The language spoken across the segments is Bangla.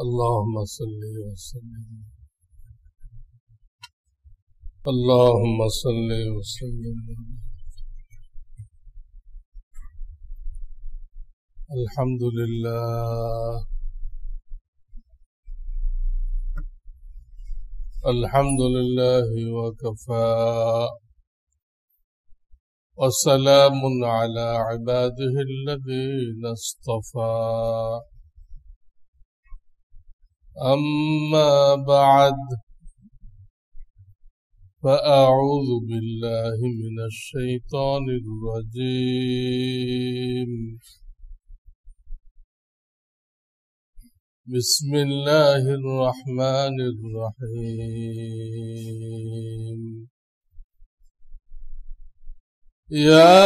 اللهم صل وسلم اللهم صل وسلم الحمد لله الحمد لله وكفى وسلام على عباده الذين اصطفى أما بعد فأعوذ بالله من الشيطان الرجيم بسم الله الرحمن الرحيم يا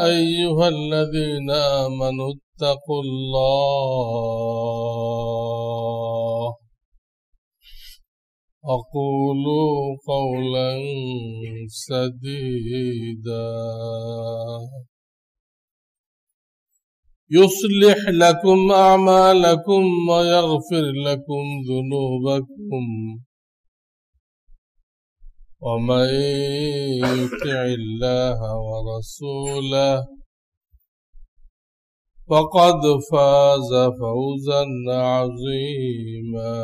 أيها الذين آمنوا اتقوا الله وقولوا قولا سديدا يصلح لكم أعمالكم ويغفر لكم ذنوبكم ومن يطع الله ورسوله فقد فاز فوزا عظيما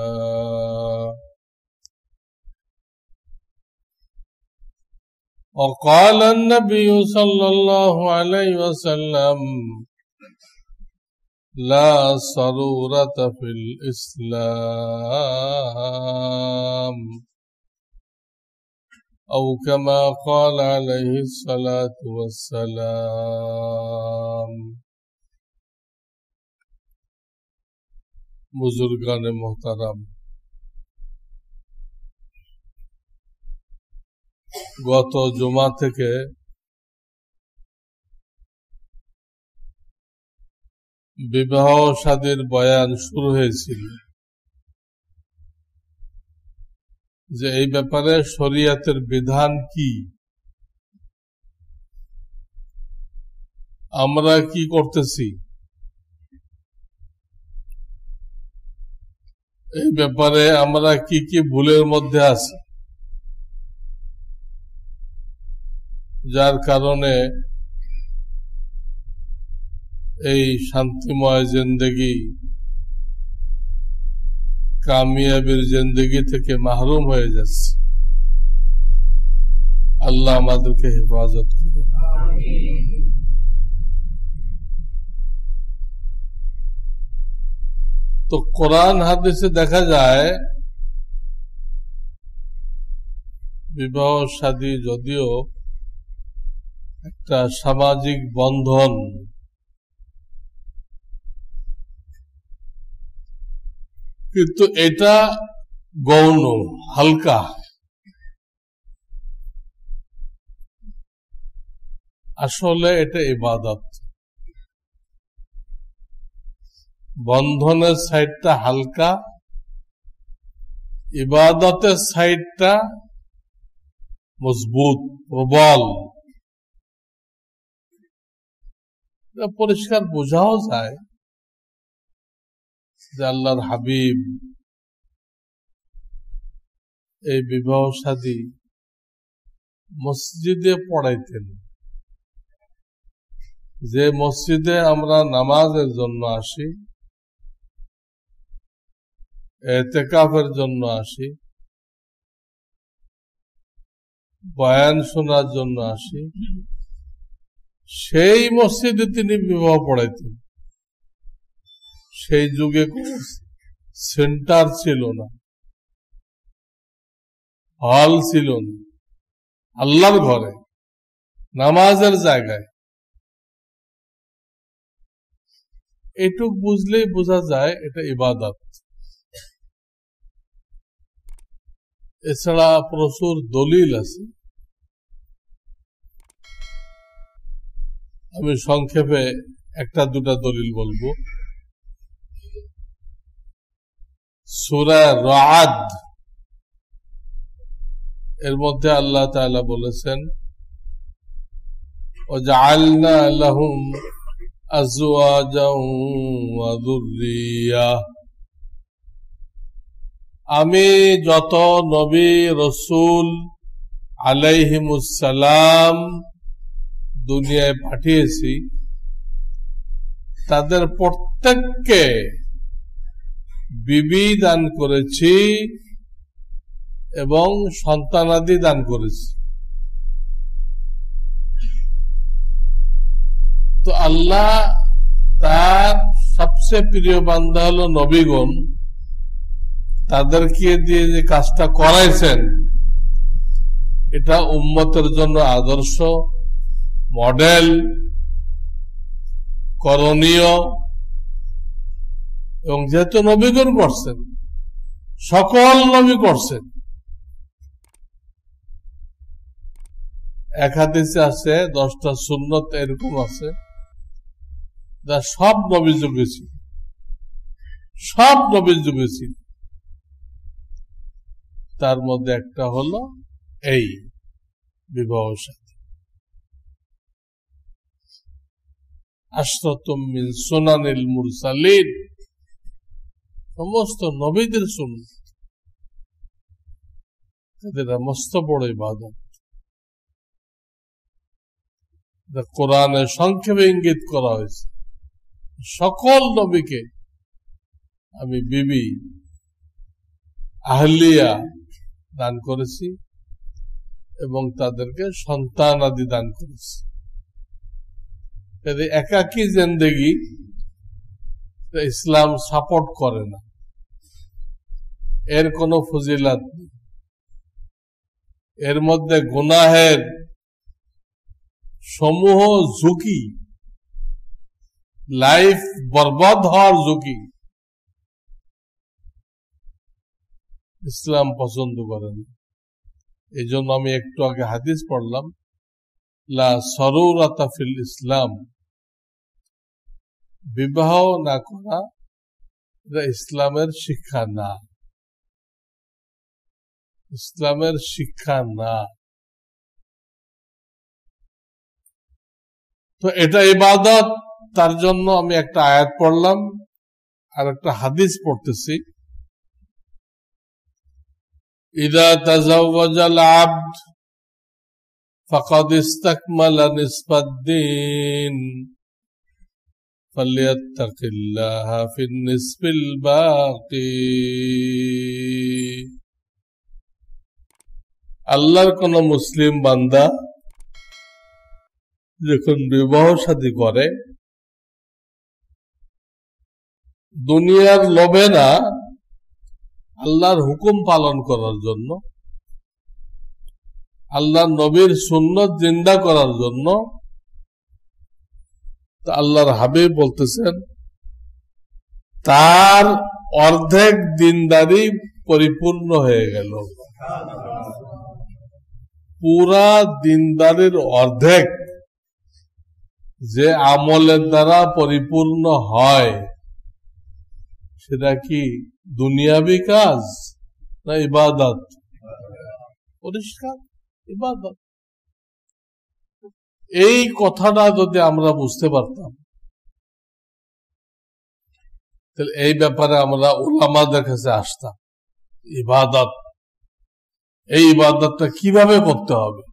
وقال النبي صلى الله عليه وسلم لا سرورة في الإسلام أو كما قال عليه الصلاة والسلام बुजुर्गान मोहतरम गत जुमा থেকে বিবাহ শাদীর বয়ান শুরু হয়েছিল যে এই ব্যাপারে শরীয়তের বিধান কি, আমরা কি করতেছি, এই ব্যাপারে আমরা কি কি ভুলের মধ্যে আছি, যার কারণে এই শান্তিময় জিন্দেগি কামিয়াবির জিন্দেগি থেকে মাহরুম হয়ে যাচ্ছে। আল্লাহ আমাদেরকে হেফাজত করে। তো কোরআন হাদিসে দেখা যায় বিবাহ শাদী যদিও একটা সামাজিক বন্ধন, কিন্তু এটা গৌণ, হালকা। আসলে এটা ইবাদত। বন্ধনের সাইডটা হালকা, ইবাদতের সাইডটা মজবুত, প্রবল। পরিষ্কার বোঝাও যায় যে আল্লাহর হাবিব এই বিবাহ শাদী মসজিদে পড়াইতেন। যে মসজিদে আমরা নামাজের জন্য আসি, ইতিকাফের জন্য আসি, বয়ান শোনার জন্য আসি, সেই মসজিদে তিনি বিবাহ পড়াইতেন। সেই যুগে কোন সেন্টার ছিল না, হল ছিল না, আল্লাহর ঘরে নামাজের জায়গায়। এটুক বুঝলেই বোঝা যায় এটা ইবাদত। এছাড়া প্রচুর দলিল আছে। আমি সংক্ষেপে একটা দুটা দলিল বলবো। সূরা রা'দ এর মধ্যে আল্লাহ তাআলা বলেছেন ওয়াজআলনা লাহুম আজওয়াজাও ওয়া যুররিয়া আমি যত নবী রসুল আলাইহিমুসসালাম দুনিয়ায় পাঠিয়েছি তাদের প্রত্যেককে বিবি দান করেছি এবং সন্তানাদি দান করেছি। তো আল্লাহ তার সবচেয়ে প্রিয় বান্দা হলো নবীগণ, তাদেরকে দিয়ে যে কাজটা করাইছেন এটা উম্মতের জন্য আদর্শ, মডেল, করণীয়। এবং যেহেতু নবীগণ করছেন, সকল নবী করছেন। এক হাদিসে আছে 10টা সুন্নত এরকম আছে যা সব নবী যুগে ছিল, সব নবী যুগে ছিল। তার মধ্যে একটা হলো এই বিবাহ সাথী। আশরাতুম মিন সুনানিল মুরসালিন, সমস্ত নবীদের সুন্নাত, তাদের মস্ত বড় ইবাদত। কোরআনে সংক্ষেপে ইঙ্গিত করা হয়েছে, সকল নবীকে আমি বিবি আহলিয়া দান করেছি এবং তাদেরকে সন্তান আদি দান করেছি। একাকী জিন্দেগি ইসলাম সাপোর্ট করে না, এর কোনো ফজিলত নেই। এর মধ্যে গুনাহের সমূহ ঝুঁকি, লাইফ বরবাদ হওয়ার ঝুঁকি ইসলাম পছন্দ করে না। এই জন্য আমি একটু আগে হাদিস পড়লাম, লা সরুরাতা ফিল ইসলাম, বিবাহ না করা এটা ইসলামের শিক্ষা না, ইসলামের শিক্ষা না। তো এটা ইবাদত, তার জন্য আমি একটা আয়াত পড়লাম আর একটা হাদিস পড়তেছি। ইদা তাজাওয়াজাল আবদ ফাকাদ ইসতাকমালা নিসফাদ-দ্বীন ফালিয়াত্তাকিল্লাহা ফিন-নিসফিল বাকি। আল্লাহর কোন মুসলিম বান্দা যখন বিবাহ শাদী করে, দুনিয়ার লোভে না, আল্লাহর হুকুম পালন করার জন্য, আল্লাহর নবীর সুন্নত জিন্দা করার জন্য, আল্লাহর হাবিব বলতেছেন তার অর্ধেক দিনদারি পরিপূর্ণ হয়ে গেল। পুরা দিনদারির অর্ধেক যে আমলের দ্বারা পরিপূর্ণ হয় সেটা কি দুনিয়াবি কাজ না ইবাদত? পরিষ্কার ইবাদত। এই কথাটা যদি আমরা বুঝতে পারতাম তাহলে এই ব্যাপারে আমরা উলামাদের কাছে আসতাম। ইবাদত, এই ইবাদতটা কিভাবে করতে হবে,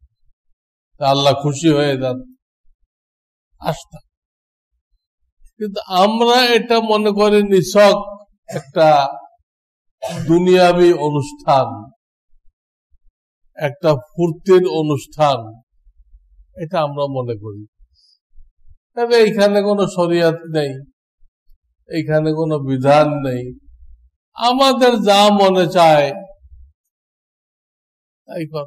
আল্লাহ খুশি হয়ে যান, আসতাম। কিন্তু আমরা এটা মনে করি নিছক একটা দুনিয়াবি অনুষ্ঠান, একটা ফুর্তির অনুষ্ঠান, এটা আমরা মনে করি। তবে এইখানে কোনো শরিয়ত নেই, এইখানে কোনো বিধান নেই, আমাদের যা মনে চায় তাই কর,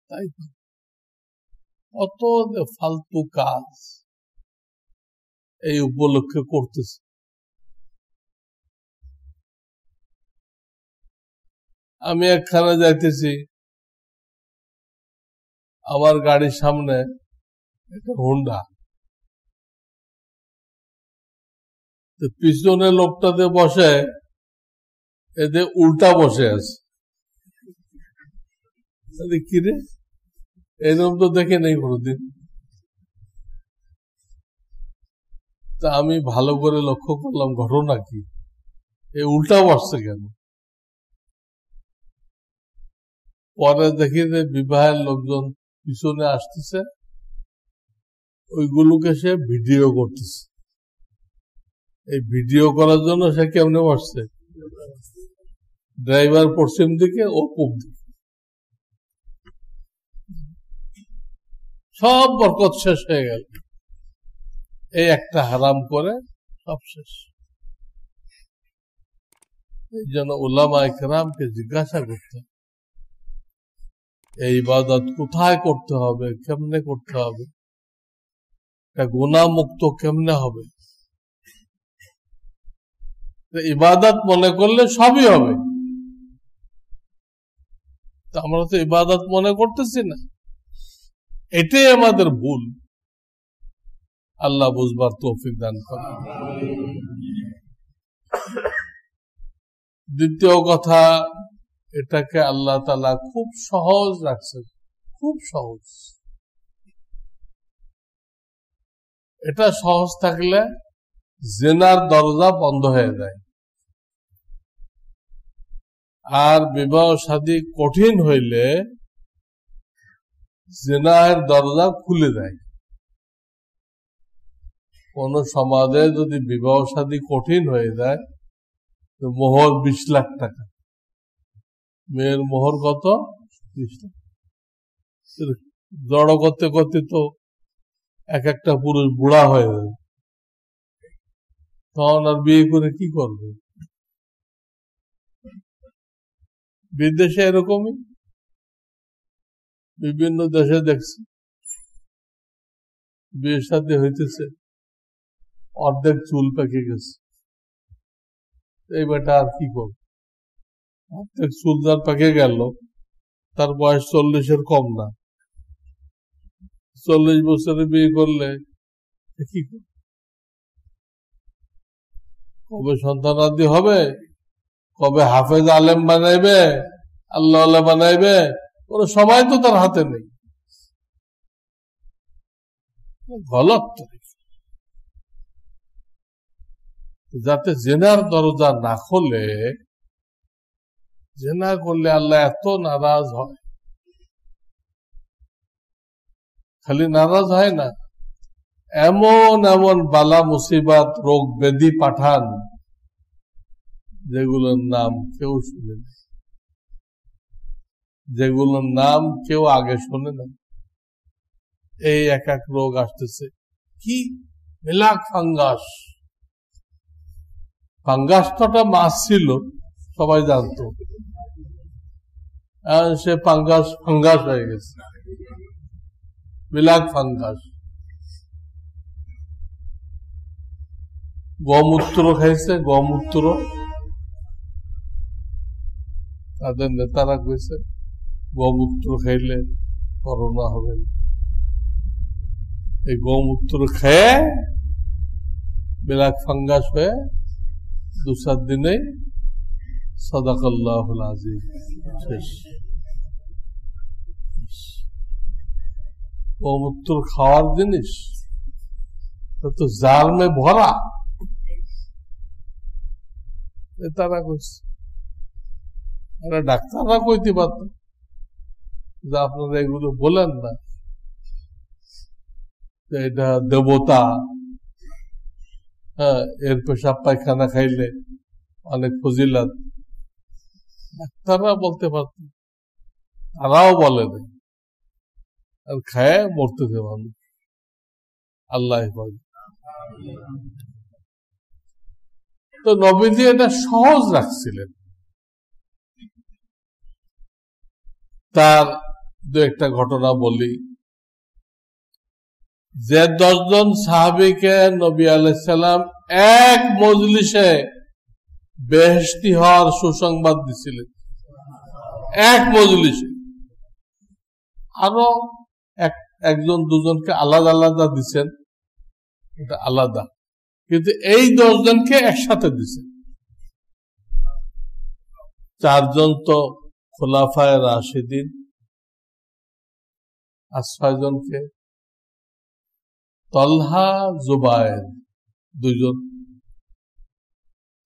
তাই কর। কত ফালতু কাজ এই উপলক্ষে করতেছে। আমি একখানে যাইতেছি, আমার গাড়ির সামনে একটা হোন্ডা, পিছনে লোকটাতে বসে, এতে উল্টা বসে আছে। কিরে, এরকম তো দেখে নেই কোনোদিন। তা আমি ভালো করে লক্ষ্য করলাম ঘটনা কি। এই উল্টা বসছে কেন? পরে দেখি যে বিবাহের লোকজন পিছনে আসতেছে, ওইগুলোকে সে ভিডিও করতেছে। এই ভিডিও করার জন্য সে কেমনে বসছে? ড্রাইভার পশ্চিম দিকে, ও পূব দিকে। সব বরকত শেষ হয়ে গেল, এই একটা হারাম করে সব শেষ। এই জন্য উলামা ইকরামকে জিজ্ঞাসা করতে, এই ইবাদত কোথায় করতে হবে, কেমনে করতে হবে, গুনাহ মুক্ত কেমনে হবে? ইবাদত মনে করলে সবই হবে, আমরা তো ইবাদত মনে করতেছি না, এটাই আমাদের ভুল। আল্লাহ বুঝবার তৌফিক দান করেন। দ্বিতীয় কথা, এটাকে আল্লাহ তাআলা খুব সহজ রাখছেন, খুব সহজ। এটা সহজ থাকলে জিনার দরজা বন্ধ হয়ে যায়, আর বিবাহ শাদী কঠিন হইলে জিনার দরজা খুলে যায়। কোন সমাজে যদি বিবাহ শাদী কঠিন হয়ে যায়, তো মোহর 20 লাখ টাকা, মেয়ের মোহর কত? 20 লাখ। জড়ো করতে করতে তো এক একটা পুরুষ বুড়া হয়ে যাবে, তখন আর বিয়ে করে কি করবে? বিদেশে এরকমই, বিভিন্ন দেশে দেখছি বিয়ের সাথে হইতেছে, অর্ধেক চুল পেকে গেছে। এই বেটা আর কি করবে? অর্ধেক চুল যার পেকে গেল, তার বয়স 40-এর কম না, 40 বছরে বিয়ে করলে কি করবে? কবে সন্তানাদি হবে, কবে হাফেজ আলেম বানাইবে, আল্লাহ বানাইবে, কোন সময় তো তার হাতে নেই। গলত। যাতে জেনার দরজা না খোলে, জেনা করলে আল্লাহ এত নারাজ হয়। খালি নারাজ হয় না, এমন এমন বালা মুসিবত রোগ ব্যাধি পাঠান যেগুলোর নাম কেউ শুনে না, যেগুলোর নাম কেউ আগে শোনে না। এই এক এক রোগ আসতেছে। কি? মেলাক ফাঙ্গাস। ফাঙ্গাসটা মাছ ছিল, সবাই জানতো, সে ফাঙ্গাস হয়ে গেছে, মেলাক ফাঙ্গাস। গমূত্র খাইছে, গমূত্র, তাদের নেতারা কইছে গমূত্র খাইলে করোনা হবে না। এই গমূত্র খেয়ে মেলাক ফাঙ্গাস হয়ে 2-4 দিনে সাদাকাল্লাহুল আযীম শেষ। গমূত্র খাওয়ার জিনিস তো জার্মে ভরা, তারা কইছে। আরে ডাক্তাররা কইতে পারত যে আপনারা এগুলো বলেন না, এটা দেবতা, হ্যাঁ, এর পেশাব পায়খানা খাইলে অনেক ফজিলত, ডাক্তাররা বলতে পারত, তারাও বলে না, আর খায় মরতেছে মানুষ। আল্লাহ হেফাজত। তো নবীজি এটা সহজ রাখছিলেন। তার 2-একটা ঘটনা বলি, যে 10 জন সাহাবীকে নবী আলাইহিস সালাম এক মজলিসে বেহেশতি হওয়ার সুসংবাদ দিছিলেন, এক মজলিসে। আরো একজন দুজনকে আলাদা আলাদা দিচ্ছেন, এটা আলাদা, কিন্তু এই 10 জনকে একসাথে দিচ্ছেন। 4 জন তো খোলাফায়ে রাশিদিন, আর 6 জনকে তলহা জুবায়ের, 2 জন,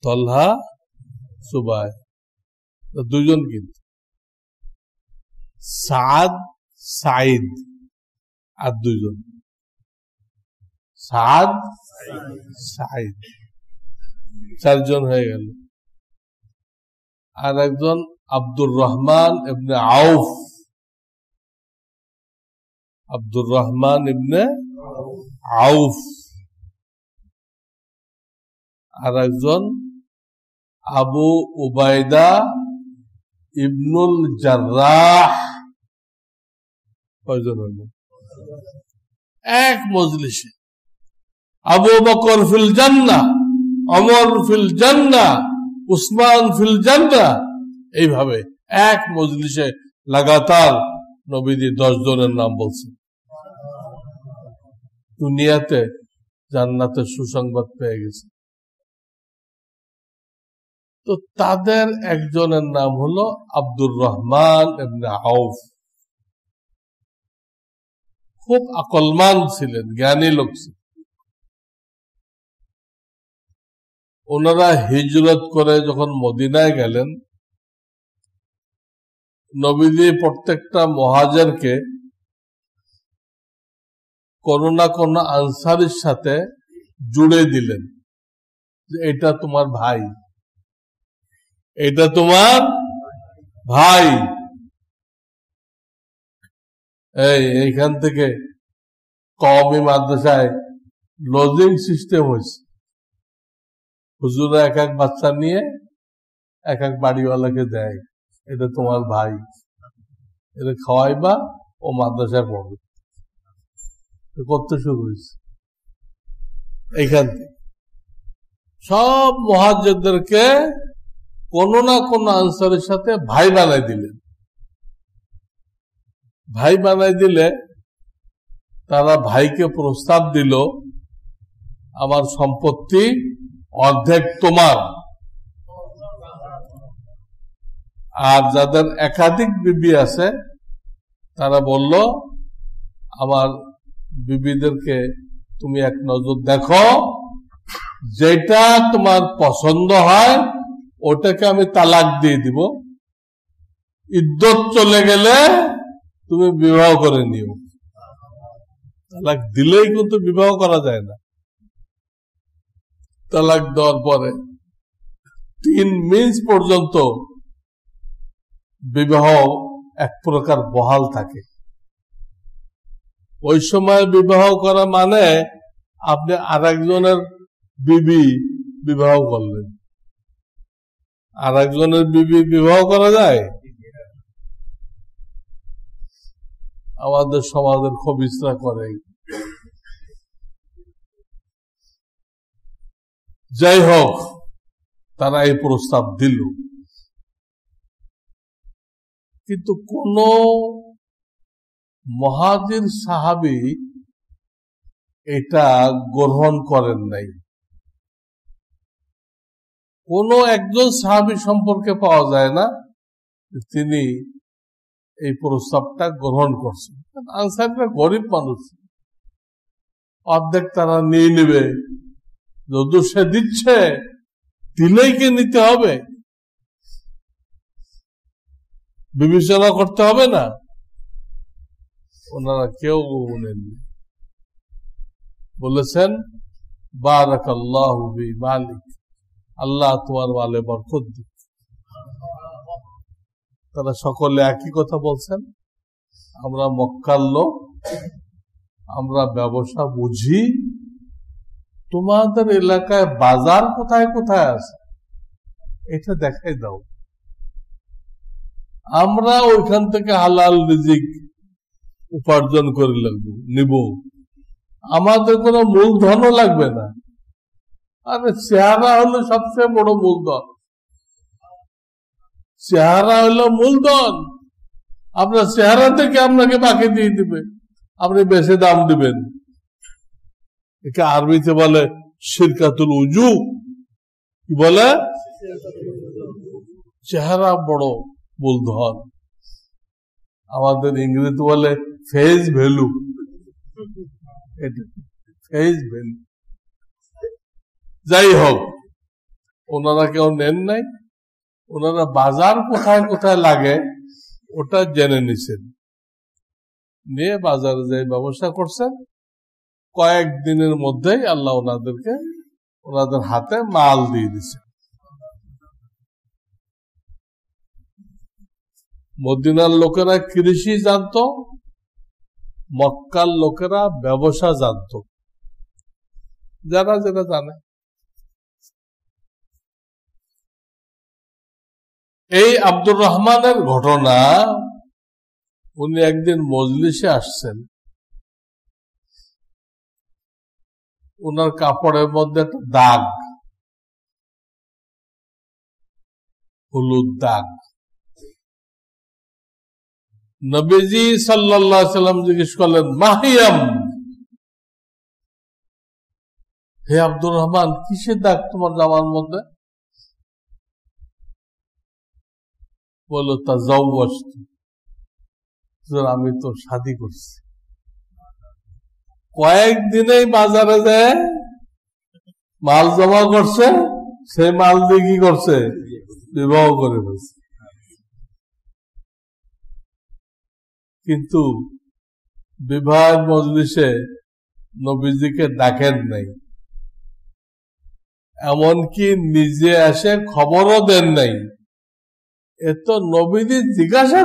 তলহা সুবায়, দুজন কিন্তু সাদ সাইদ আর দুজন সাদ সাইদ, চারজন হয়ে গেল। আর একজন আব্দুর রহমান ইবনে আউফ, আব্দুর রহমান ইবনে আউফ। আর একজন আবু উবাইদা ইবনুল জাররাহ। কয়জন হইল? এক মজলিসে আবু বকর ফিল জান্নাহ, ওমর ফিল জান্নাহ, উসমান ফিল জান্নাহ, এইভাবে এক মজলিসে লাগাতার নবীজি 10 জনের নাম বলছেন। দুনিয়াতে জান্নাতের সুসংবাদ পেয়ে গেছে। তো তাদের একজনের নাম হলো আব্দুর রহমান ইবনে আউফ। খুব আকলমান ছিলেন, জ্ঞানী লোক ছিলেন। ওনারা হিজরত করে যখন মদিনায় গেলেন, নবীজি প্রত্যেকটা মুহাজিরকে কোন না কোন আনসারীর সাথে জুড়ে দিলেন যে এটা তোমার ভাই, এটা তোমার ভাই। এইখান থেকে কওমি মাদ্রাসায় লজিং সিস্টেম হয়েছে। হুজুরা এক এক বাচ্চা নিয়ে এক এক বাড়িওয়ালাকে দেয়, এটা তোমার ভাই, এটা খাওয়াইবা, ও মাদ্রাসায় পড়বে। করতে শুরু হয়েছে এইখান থেকে। সব মুহাজিরদেরকে কোন না কোন আনসারের সাথে ভাই বানাই দিলেন। ভাই বানাই দিলে তারা ভাইকে প্রস্তাব দিল, আমার সম্পত্তি অর্ধেক তোমার, আর যাদের একাধিক বিবি আছে তারা বলল আমার বিবিদেরকে তুমি এক নজর দেখো, যেটা তোমার পছন্দ হয় ওটাকে আমি তালাক দিয়ে দিব, ইদ্যত চলে গেলে তুমি বিবাহ করে নিও। তালাক দিলেই কিন্তু বিবাহ করা যায় না। তালাক দেওয়ার পরে 3 মিনিট পর্যন্ত বিবাহ এক প্রকার বহাল থাকে। ওই সময় বিবাহ করা মানে আপনি আর একজনের বিবি বিবাহ করলেন। আর একজনের বিবি বিবাহ করা যায়? আমাদের সমাজের খবিসরা করে। যাই হোক, তারা এই প্রস্তাব দিল, কিন্তু কোন মুহাজির সাহাবী এটা গ্রহণ করেন নাই। কোন একজন সাহাবী সম্পর্কে পাওয়া যায় না তিনি এই প্রস্তাবটা গ্রহণ করছেন। আনসাররা গরিব মানুষ, অর্ধেক তারা নিয়ে নেবে, যদি সে দিচ্ছে দিলেই কে নিতে হবে, বিবেচনা করতে হবে না। ওনারা কেউ নেননি, বলেছেন বারাকাল্লাহু ফি মালিক, আল্লাহ তোমার মালে বরকত দিক। তারা সকলে একই কথা বলছেন, আমরা মক্কার লোক, আমরা ব্যবসা বুঝি, তোমাদের এলাকায় বাজার কোথায় কোথায় আছে এটা দেখাই দাও, আমরা ওইখান থেকে হালাল রিজিক উপার্জন করে নিব, আমাদের কোনো মূলধনও লাগবে না। আরে চেহারা হলো সবচেয়ে বড় মূলধন, চেহারা হলো মূলধন। আপনার চেহারা থেকে আপনাকে বাকি দিয়ে দিবে, আপনি বেশি দাম দিবেন। একে আরবিতে বলে শিরকাতুল উজু। কি বলে? চেহারা বড় মূলধন। আমাদের ইংরেজি বলে ফেস ভ্যালু, ফেস ভ্যালু। যাই হোক, ওনারা কেউ নেন নাই, ওনারা বাজার কোথায় কোথায় লাগে ওটা জেনে নিছেন, নিয়ে বাজারে যাই ব্যবসা করছেন। কয়েকদিনের মধ্যেই আল্লাহ ওনাদের হাতে মাল দিয়ে দিছে। মদিনার লোকেরা কৃষি জানতো, মক্কার লোকেরা ব্যবসা জানতো, যারা যেটা জানে। এই আব্দুর রহমানের ঘটনা, উনি একদিন মজলিসে আসছেন, উনার কাপড়ের মধ্যে একটা দাগ, হলুদ দাগ। নবীজি সাল্লাল্লাহু আলাইহি সাল্লাম জিজ্ঞেস করলেন, মাহিয়াম, হে আব্দুর রহমান, কিসের দাগ তোমার জামার মধ্যে? বলল, তাজাওয়াজতু, আমি তো শাদী করছি। কয়েকদিনেই বাজারে যায় মাল জমা করছে, সেই মাল দিয়ে কি করছে? বিবাহ করে ফেলছে। কিন্তু বিবাহের মজলিসে নবীজিকে ডাকেন নাই, এমনকি নিজে এসে খবরও দেন নাই। এ তো নবীজি জিজ্ঞাসা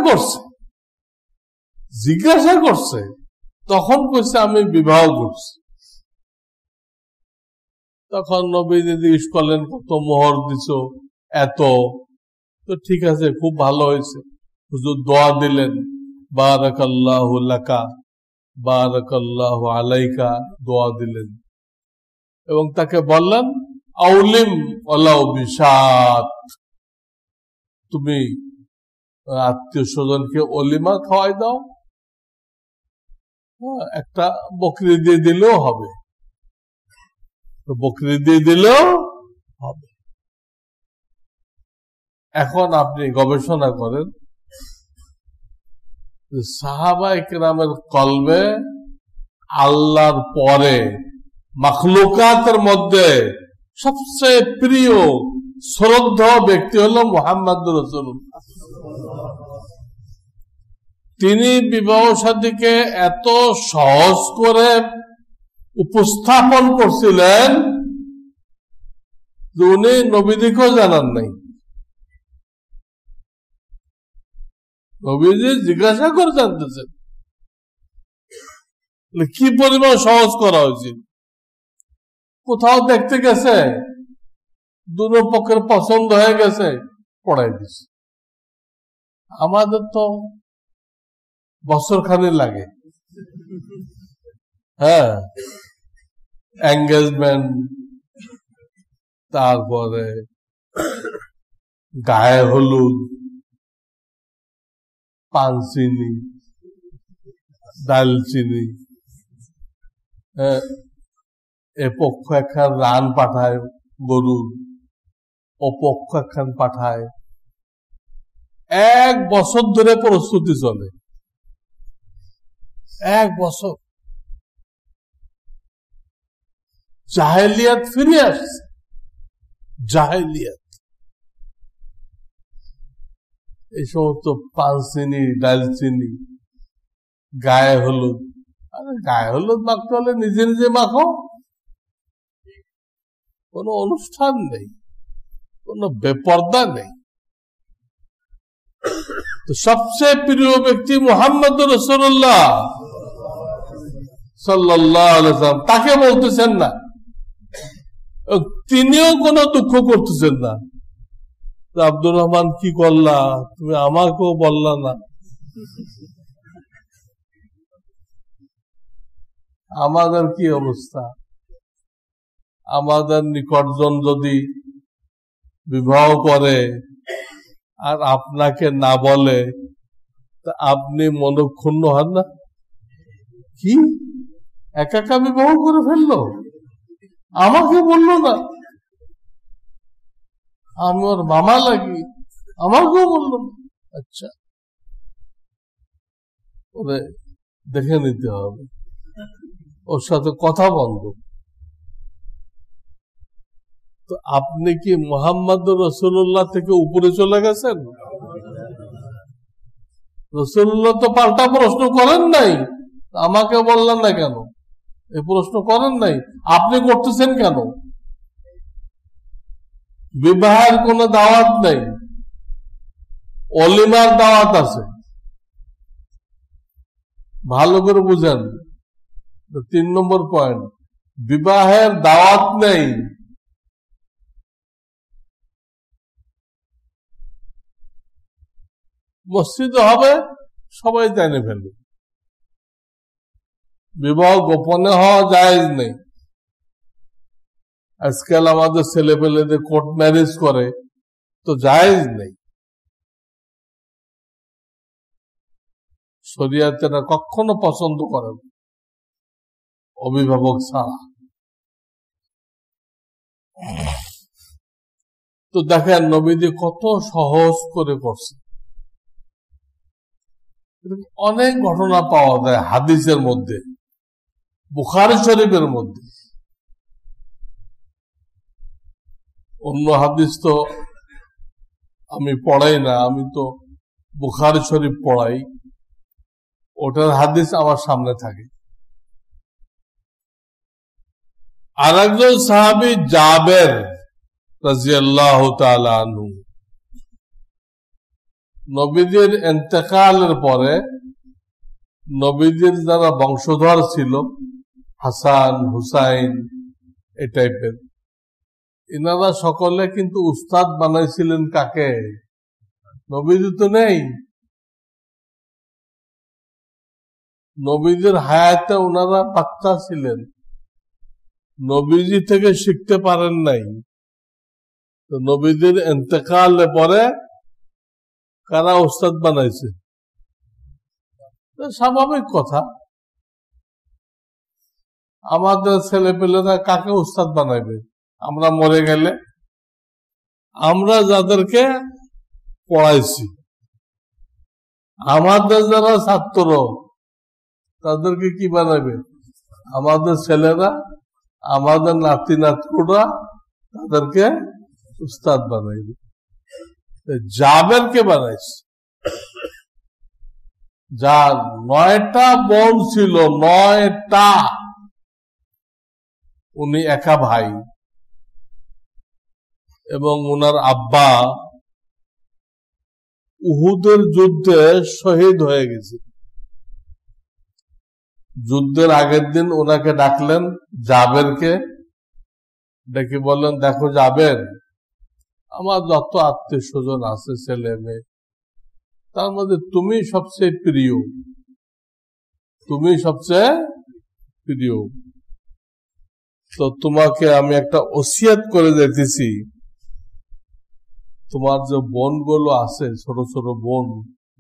করছে, তখন কইছে আমি বিবাহ করছি। তখন নবীজি জিজ্ঞেস করলেন, কত মোহর দিছ? এত। তো ঠিক আছে, খুব ভালো হয়েছে। হুজুর দোয়া দিলেন, বারাকাল্লাহু লাকা বারাকাল্লাহু আলাইকা, দোয়া দিলেন এবং তাকে বললেন, আউলিম ওয়ালাউ বিশাত, তুমি আত্মীয় স্বজনকে অলিমা খাওয়াই দাও, একটা বকরি দিয়ে দিলেও হবে, বকরি দিয়ে দিলেও হবে। এখন আপনি গবেষণা করেন, সাহাবায়ে কেরামের কলবে আল্লাহর পরে মাখলুকাতের মধ্যে সবচেয়ে প্রিয় শ্রদ্ধা ব্যক্তি হল মুহাম্মদুর রাসূলুল্লাহ। তিনি বিবাহ শাদীকে এত সহজ করে উপস্থাপন করছিলেন যে উনি নবীজিকেও জানান নাই। নবীজি জিজ্ঞাসা করে জানতেছেন কি পরিমাণ সহজ করা উচিত। কোথাও দেখতে গেছে, দুটো পক্ষের পছন্দ হয়ে গেছে, পড়াই দিছে। আমাদের তো বছর খানি লাগে, হ্যাঁ, এঙ্গেজমেন্ট, তারপরে গায়ে হলুদ, পানচিনি, দালচিনি, এ পক্ষ একখান রান পাঠায় গরুর, ও পক্ষ একখান পাঠায়। 1 বছর ধরে প্রস্তুতি চলে, 1 বছর। জাহেলিয়াত ফিরে আসছে, জাহেলিয়াত। এই সমস্ত পানচিনি, ডালচিনি, গায়ে হলুদ। আরে গায়ে হলুদ মাখতে হলে নিজে নিজে মাখো, কোনো অনুষ্ঠান নেই, কোনো বেপর্দা নেই। তো সবচেয়ে প্রিয় ব্যক্তি মুহাম্মদুর রাসূলুল্লাহ সাল্লাল্লাহু আলাইহি ওয়াসাল্লাম, তাকে বলতেছেন না, তিনিও কোনো দুঃখ করতেছেন না। আব্দুর রহমান, কি করলা তুমি, আমাকেও বললা না। আমাদের কি অবস্থা? আমাদের নিকটজন যদি বিবাহ করে আর আপনাকে না বলে, তা আপনি মনক্ষুণ্ণ হন না? কি একা বিবাহ করে ফেললো, আমাকে বললো না, আমি ওর মামা লাগি, আমাকেও বললো না। আচ্ছা, ওরে দেখে নিতে হবে, ওর সাথে কথা বন্ধ। তো আপনি কি মুহাম্মদ রাসূলুল্লাহ থেকে উপরে চলে গেছেন? রাসূলুল্লাহ তো পাল্টা প্রশ্ন করেন নাই, আমাকে বললেন না কেন? এই প্রশ্ন করেন নাই, আপনি করতেছেন কেন? বিবাহের কোনো দাওয়াত নেই, অলিমার দাওয়াত আছে, ভালো করে বুঝেন। 3 নম্বর পয়েন্ট, বিবাহের দাওয়াত নেই। মসজিদে হবে, সবাই জেনে ফেলবে। বিবাহ গোপনে হওয়া জায়েজ নেই। আজকাল আমাদের ছেলে পেলেদের কোর্ট ম্যারেজ করে, তো জায়েজ নেই। শরিয়াতেরা কখনো পছন্দ করে না অভিভাবক ছাড়া। তো দেখেন নবীজি কত সহজ করে করছে। অনেক ঘটনা পাওয়া যায় হাদিসের মধ্যে, বুখারী শরীফের মধ্যে। অন্য হাদিস তো আমি পড়াই না, আমি তো বুখারী শরীফ পড়াই, ওটার হাদিস আমার সামনে থাকে। আর একজন সাহাবী জাবের রাদিয়াল্লাহু তাআলা আনহু, নবীজির ইন্তেকালের পরে নবীজির যারা বংশধর ছিল, হাসান হুসাইন এই টাইপের, এনারা সকলে কিন্তু উস্তাদ বানাইছিলেন কাকে? নবীজি তো নেই। নবীজির হায়াতে ওনারা বাচ্চা ছিলেন, নবীজি থেকে শিখতে পারেন নাই। তো নবীজির ইন্তেকালের পরে কারা উস্তাদ বানাইছে? স্বাভাবিক কথা, আমাদের ছেলে পেলেরা কাকে উস্তাদ বানাইবে? আমরা মরে গেলে আমরা যাদেরকে পড়াইছি, আমাদের যারা ছাত্র, তাদেরকে কি বানাইবে? আমাদের ছেলেরা, আমাদের নাতি নাতকুরা তাদেরকে উস্তাদ বানাইবে। জাবেরকে বানাইছে, যার 9টা বোন ছিল, 9টা। উনি একা ভাই, এবং উনার আব্বা উহুদের যুদ্ধে শহীদ হয়ে গেছে। যুদ্ধের আগের দিন ওনাকে ডাকলেন, জাবেরকে ডেকে বললেন, দেখো জাবের, আমার যত আত্মীয় স্বজন আছে, ছেলে মেয়ে, তার মধ্যে তুমি সবচেয়ে প্রিয়, তুমি সবচেয়ে প্রিয়। তো তোমাকে আমি একটা ওসিয়ত করে যেতেছি, তোমার যে বোনগুলো আছে, ছোট ছোট বোন,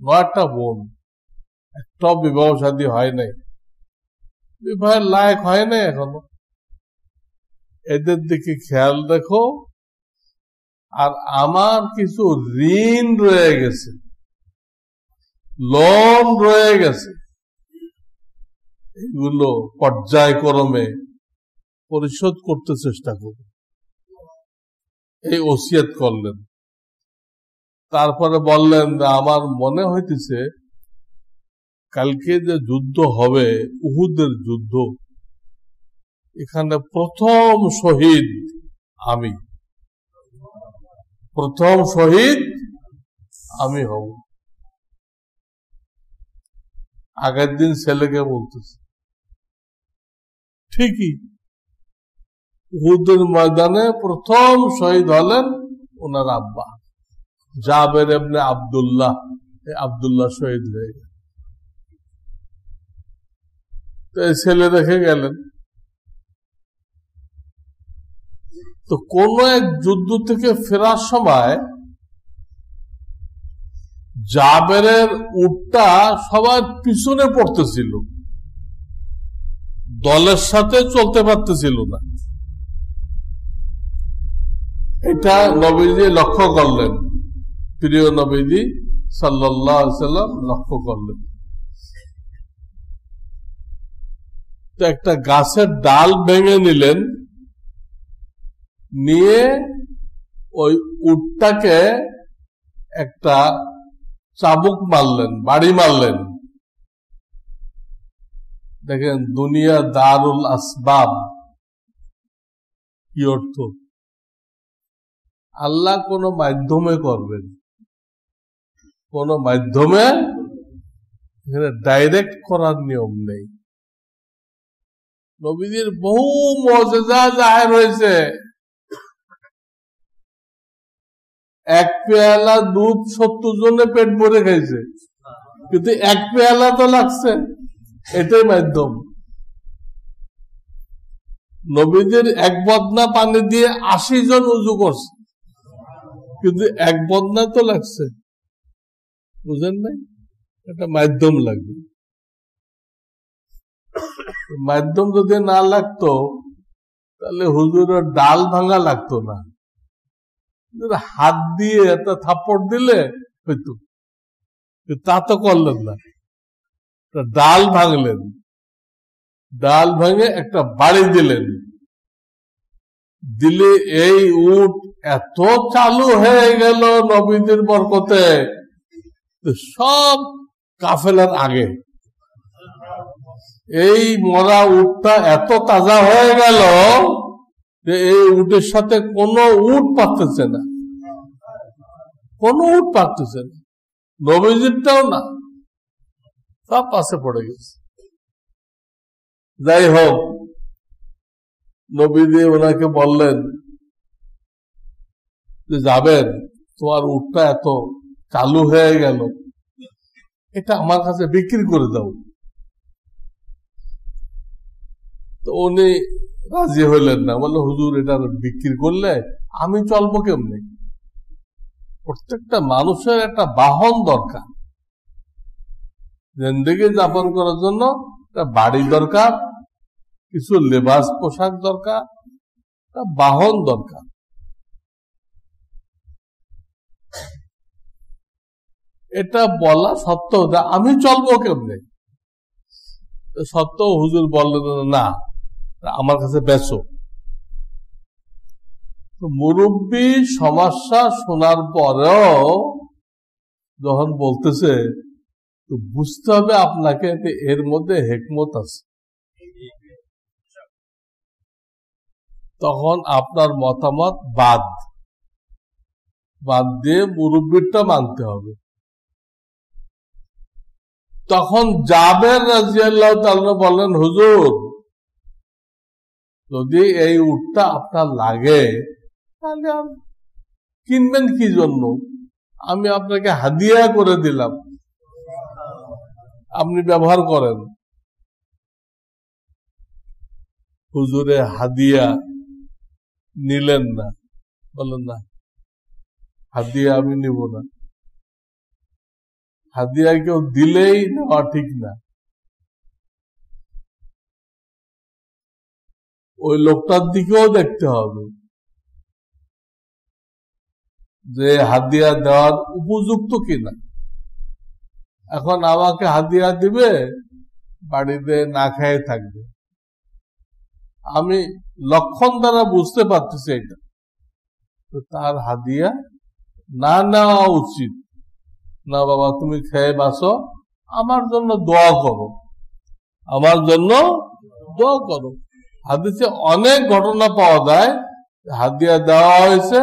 9টা বোন, একটাও বিবাহ শাদী হয় নাই, বিবাহের লায়ক হয় নাই এখনো, এদের দিকে খেয়াল রেখো। আর আমার কিছু ঋণ রয়ে গেছে, লোন রয়ে গেছে, এগুলো পর্যায়ক্রমে পরিশোধ করতে চেষ্টা করবে, এই ওসিয়ত করলেন। তারপরে বললেন, আমার মনে হইতেছে কালকে যে যুদ্ধ হবে, উহুদের যুদ্ধ, এখানে প্রথম শহীদ আমি, প্রথম শহীদ আমি হব। আগের দিন ছেলেকে বলতেছে, ঠিকই উহুদের ময়দানে প্রথম শহীদ হলেন ওনার আব্বা জাবের ইবনে আব্দুল্লাহ। আব্দুল্লাহ শহীদ হয়ে গেল। তো এই ছেলে রেখে গেলেন। তো কোন এক যুদ্ধ থেকে ফেরার সময় জাবেরের উটটা সবার পিছনে পড়তেছিল, দলের সাথে চলতে পারতেছিল না। এটা নবীজি লক্ষ্য করলেন, প্রিয় নবীজি সাল্লাল্লাহু আলাইহি সাল্লাম লক্ষ্য করলেন। তো একটা গাছের ডাল ভেঙে নিলেন, নিয়ে ওই উটটাকে একটা চাবুক মারলেন, বাড়ি মারলেন। দেখেন দুনিয়া দারুল আসবাব কি অর্থ? আল্লাহ কোন মাধ্যমে করবেন, কোন মাধ্যমে এখানে ডাইরেক্ট করার নিয়ম নেই। নবীজির বহু মুজিজা জাহির হয়েছে। এক পেয়ালা দুধ 70 জনে পেট ভরে খাইছে, কিন্তু এক পেয়ালা তো লাগছে, এটাই মাধ্যম। নবীজির এক বদনা পানি দিয়ে 80 জন উজু করছে, কিন্তু এক বদনা তো লাগছে, বুঝেন নাই? এটা মাধ্যম লাগবে। মাধ্যম যদি না লাগতো তাহলে হুজুরের ডাল ভাঙা লাগতো না, হাত দিয়ে একটা থাপ্পড় দিলে হইতো, তা তো করলেন না। ডাল ভাঙলেন, ডাল ভাঙে একটা বাড়ি দিলেন, দিলে এই উট এত চালু হয়ে গেল নবীদের বরকতে, সব কাফেলার আগে। এই মরা উটটা এত তাজা হয়ে গেল যে এই উটের সাথে কোনো উট পারতেছে না, কোনো উট পারতেছে না, নবীজিরটাও না, সব পাশে পড়ে গেছে। যাই হোক, নবীজি ওনাকে বললেন যে যাবেন, তোমার উটটা এত চালু হয়ে গেল, এটা আমার কাছে বিক্রি করে দাও। তো উনি রাজি হইলেন না, বললো হুজুর এটা বিক্রি করলে আমি চলবো কেমনে? প্রত্যেকটা মানুষের একটা বাহন দরকার, জিন্দেগি যাপন করার জন্য একটা বাড়ি দরকার, কিছু লেবাস পোশাক দরকার, একটা বাহন দরকার। এটা বলা সত্ত্বেও আমি চলবো কেমনে? সত্ত্বেও হুজুর বললেন না, আমার কাছে বেচো। মুরব্বী সমস্যা শোনার পরেও যখন বলতেছে, তো বুঝতে হবে আপনাকে এর মধ্যে হেকমত আছে। তখন আপনার মতামত বাদ দিয়ে মুরব্বীরটা মানতে হবে। তখন জাবের রাদিয়াল্লাহু তাআলা বললেন, হুজুর যদি এই উটটা আপনার লাগে তাহলে কিনবেন কি জন্য? আমি আপনাকে হাদিয়া করে দিলাম, আপনি ব্যবহার করেন। হুজুরে হাদিয়া নিলেন না, বলেন না হাদিয়া আমি নিব না। হাদিয়া কেউ দিলেই নেওয়া ঠিক না। ওই লোকটার দিকেও দেখতে হবে যে হাদিয়া দেওয়ার উপযুক্ত কিনা। এখন আমাকে হাদিয়া দিবে, বাড়িতে না খেয়ে থাকবে, আমি লক্ষণ দ্বারা বুঝতে পারতেছি এটা, তো তার হাদিয়া না নেওয়া উচিত না। বাবা তুমি খেয়ে বাঁচো, আমার জন্য দোয়া করো, আমার জন্য দোয়া করো। হাদিসে অনেক ঘটনা পাওয়া যায়, হাদিয়া দেওয়া হয়েছে,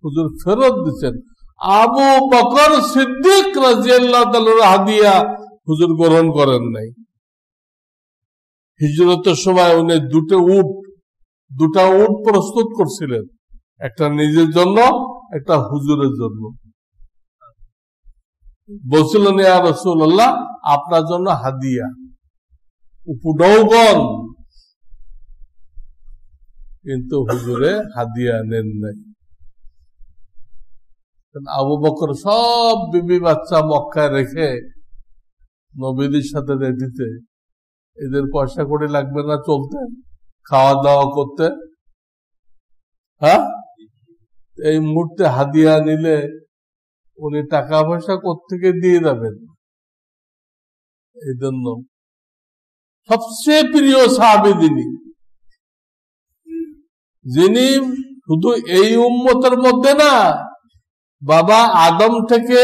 হুজুর ফেরত দিচ্ছেন। আবু বকর সিদ্দিক রাদিয়াল্লাহু তাআলার হাদিয়া হুজুর গ্রহণ করেন নাই। হিজরতের সময় উনি দুটা উট প্রস্তুত করছিলেন, একটা নিজের জন্য, একটা হুজুরের জন্য। বলছিলেন, ইয়া রাসূলুল্লাহ আপনার জন্য হাদিয়া, উপডৌগন, কিন্তু হুজুরে হাদিয়া নেন নাই। আবু বকর সব বিবি বাচ্চা মক্কায় রেখে নবীদের সাথে দিতে, এদের পয়সা করে লাগবে না চলতে, খাওয়া দাওয়া করতে। হ্যাঁ, এই মুহূর্তে হাদিয়া নিলে উনি টাকা পয়সা কোত্থেকে দিয়ে যাবেন? এই জন্য সবচেয়ে প্রিয় সাহাবী যিনি শুধু এই উম্মতের মধ্যে না, বাবা আদম থেকে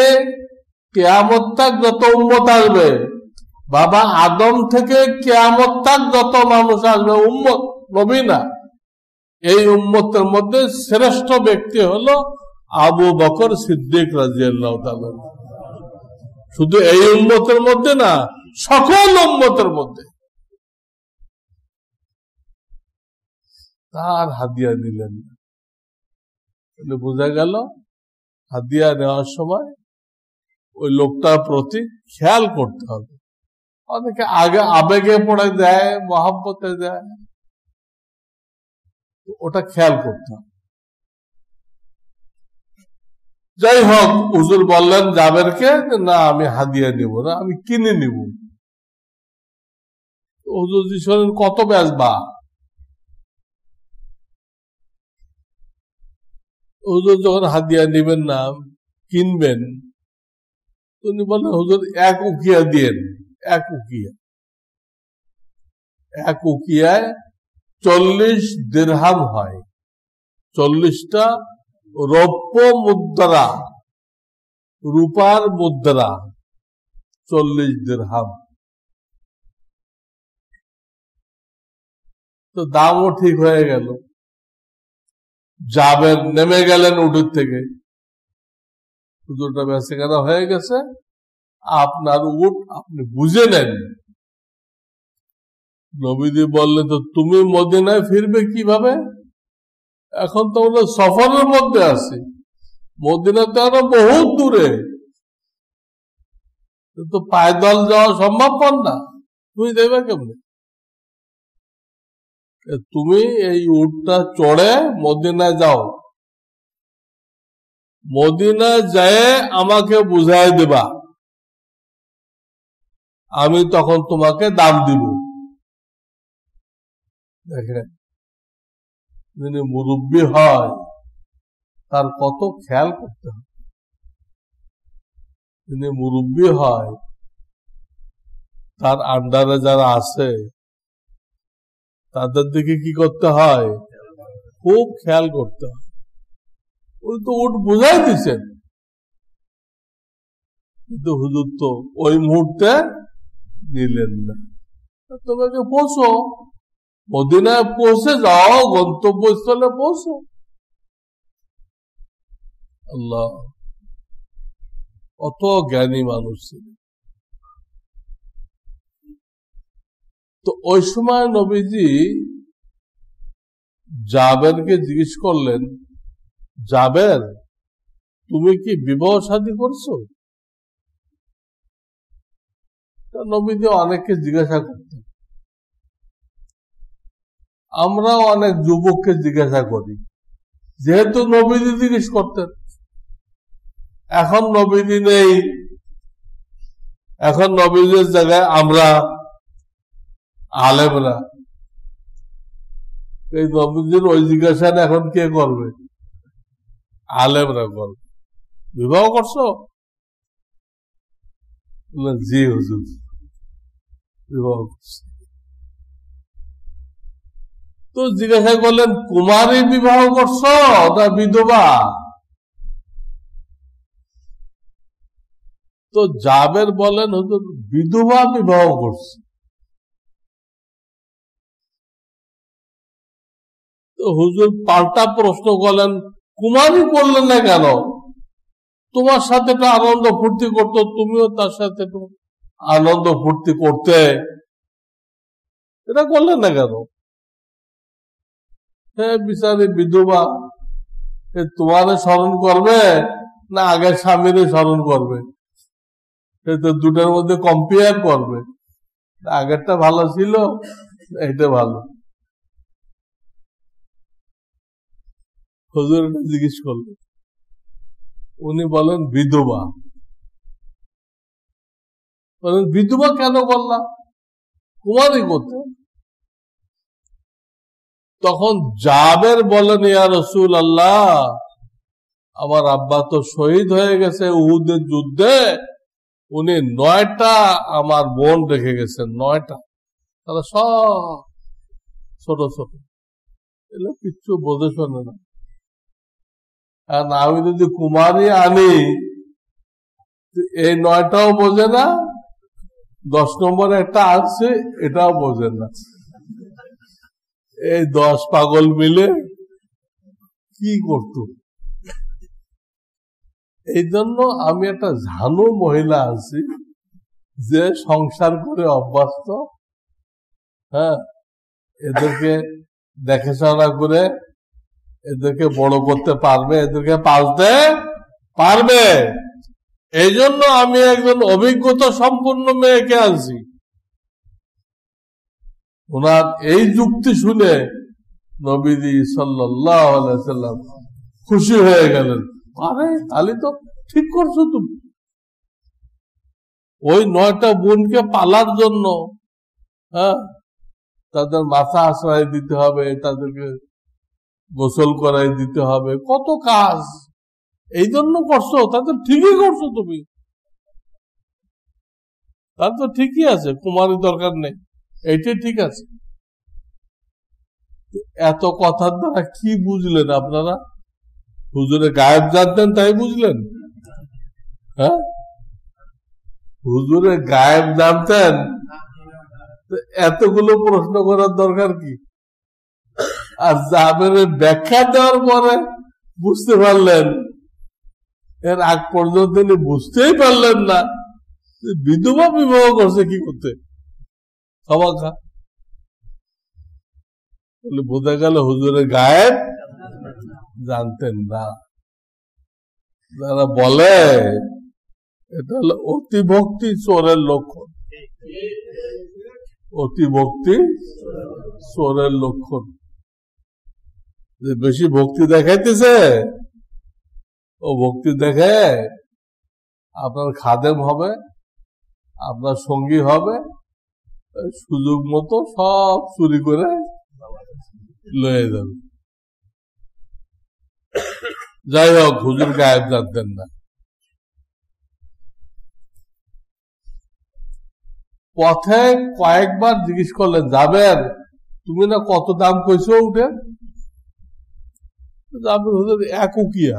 কিয়ামত তাক যত উম্মত আসবে, বাবা আদম থেকে কিয়ামত তাক যত মানুষ আসবে, উম্মত নবী না, এই উম্মতের মধ্যে শ্রেষ্ঠ ব্যক্তি হলো আবু বকর সিদ্দিক রাদিয়াল্লাহু তাআলা। শুধু এই উম্মতের মধ্যে না, সকল উম্মতের মধ্যে। তার হাদিয়া নিলেন না। বোঝা গেল হাদিয়া নেওয়ার সময় ওই লোকটার প্রতি খেয়াল করতে হবে। অনেকে আগে আবেগে পড়ে দেয়, মহাব্বতে দেয়, ওটা খেয়াল করতে হবে। যাই হোক, হুজুর বললেন জাবেরকে, না আমি হাদিয়া নিব না, আমি কিনে নিব। হুজুর জিজ্ঞেস কত বেচবা? হুজুর যখন হাদিয়া নিবেন না, কিনবেন, উনি বললেন হুজুর 1 উকিয়া দিয়েন। 1 উকিয়া, 1 উকিয়ায় 40 দিরহাম হয়। 40টা রৌপ্য মুদ্রা, রূপার মুদ্রা, 40 দিরহাম। তো দামও ঠিক হয়ে গেল। জাবের নেমে গেলেন উটের থেকে, হুজুরটা বেচাকেনা হয়ে গেছে, আপনার উট আপনি বুঝে নেন। নবীজি বললেন, তো তুমি মদিনায় ফিরবে কিভাবে? এখন তো আমরা সফরের মধ্যে আছি, মদিনাতে আরো বহুত দূরে, তো পায়দল যাওয়া সম্ভবপর না, তুমি দেবে কেমনে? তুমি এই উটটা চড়ে মদিনায় যাও, মদিনায় যায় আমাকে বুঝাই দেবা, আমি তখন তোমাকে দাম দিব। দেখেন, যিনি মুরব্বী হয় তার কত খেয়াল করতে হবে। যিনি মুরব্বী হয় তার আন্ডারে যারা আছে তাদের দিকে কি করতে হয়? খুব খেয়াল করতে হয়। উনি তো উট বুঝাই দিচ্ছেন, কিন্তু হুজুর তো ওই মুহূর্তে নিলেন না। তোমাকে পৌঁছো, মদিনায় পৌঁছে যাও, গন্তব্যস্থলে পৌঁছো। আল্লাহ, কত জ্ঞানী মানুষ ছিলেন। তো ওই সময় নবীজি জাবেরকে জিজ্ঞেস করলেন, জাবের তুমি কি বিবাহ শাদী করছো? নবীজি অনেককে জিজ্ঞাসা করতেন, আমরাও অনেক যুবককে জিজ্ঞাসা করি, যেহেতু নবীজি জিজ্ঞেস করতেন। এখন নবীজি নেই, এখন নবীজির জায়গায় আমরা আলেমরা, এই নবীজির ওই জিজ্ঞাসা এখন কে করবে? আলেমরা করবে। বিবাহ করছো? জি হুজুর, বিবাহ করছি। তো জিজ্ঞাসা করলেন, কুমারী বিবাহ করছো না বিধবা? তো জাবের বলেন হুজুর বিধবা বিবাহ করছে। তো হুজুর পাল্টা প্রশ্ন করলেন, কুমারী করলেন না কেন? তোমার সাথে তো আনন্দ ফুর্তি করতো, তুমিও তার সাথে আনন্দ ফুর্তি করতে, এটা করলেন না কেন? হ্যাঁ, বিচারী বিধবা, তোমারে স্মরণ করবে না আগের স্বামীরে স্মরণ করবে? তো দুটার মধ্যে কম্পেয়ার করবে, আগেরটা ভালো ছিল, এটা ভালো। হুজুর জিজ্ঞেস করলেন, উনি বলেন বিধবা। বলেন বিধবা কেন করলাম, কুমারী করতে? তখন জাবের বলেন, ইয়া রাসূলুল্লাহ, আমার আব্বা তো শহীদ হয়ে গেছে উহুদের যুদ্ধে, উনি 9টা আমার বোন রেখে গেছেন, 9টা, তারা সব ছোট ছোট, এগুলো কিচ্ছু বোঝে শোনে না। আর আমি যদি কুমারী আনি, এই 9টাও বোঝে না, 10 নম্বরে একটা আসছে এটাও বোঝে না। এই 10 পাগল মিলে কি করত। এই জন্য আমি একটা ঝানু মহিলা আছি যে সংসার করে অভ্যস্ত। হ্যাঁ, এদেরকে দেখাশোনা করে এদেরকে বড় করতে পারবে, এদেরকে পালতে পারবে। এই জন্য আমি একজন অভিজ্ঞতা সম্পন্ন মেয়েকে আনছি। ওনার এই যুক্তি শুনে নবীজি সাল্লাল্লাহু আলাইহি ওয়াসাল্লাম খুশি হয়ে গেলেন। আরে তাহলে তো ঠিক করছো তুমি। ওই 9টা বোনকে পালার জন্য, হ্যাঁ, তাদের মাথা আশ্রয় দিতে হবে, তাদেরকে গোসল করাই দিতে হবে, কত কাজ। এই জন্য করছো, তাদের ঠিকই করছো তুমি। তার তো ঠিকই আছে, কুমারী দরকার নেই, এইটাই ঠিক আছে। এত কথার দ্বারা কি বুঝলেন আপনারা? হুজুরে গায়েব জানতেন তাই বুঝলেন? হ্যাঁ, হুজুরে গায়েব জানতেন, এতগুলো প্রশ্ন করার দরকার কি? আর জাবেরের ব্যাখ্যা দেওয়ার পরে বুঝতে পারলেন। এর আগ পর্যন্ত তিনি বুঝতেই পারলেন না বিধবা বিবাহ করছে কি করতে। খামাখা বোঝা গেল হুজুরের গায়েব জানতেন না। যারা বলে এটা হলো অতিভক্তি চোরের লক্ষণ। অতিভক্তি চোরের লক্ষণ। যে বেশি ভক্তি দেখাইতেছে, ও ভক্তি দেখে আপনার খাদেম হবে, আপনার সঙ্গী হবে, সুযোগ মতো সব চুরি করে লয়ে যাবে। যাই হোক, হুজুর গায়েব জানতেন না। পথে কয়েকবার জিজ্ঞেস করলেন, যাবেন তুমি না কত দাম কইছো উঠে? হুজুর 1 উকিয়া।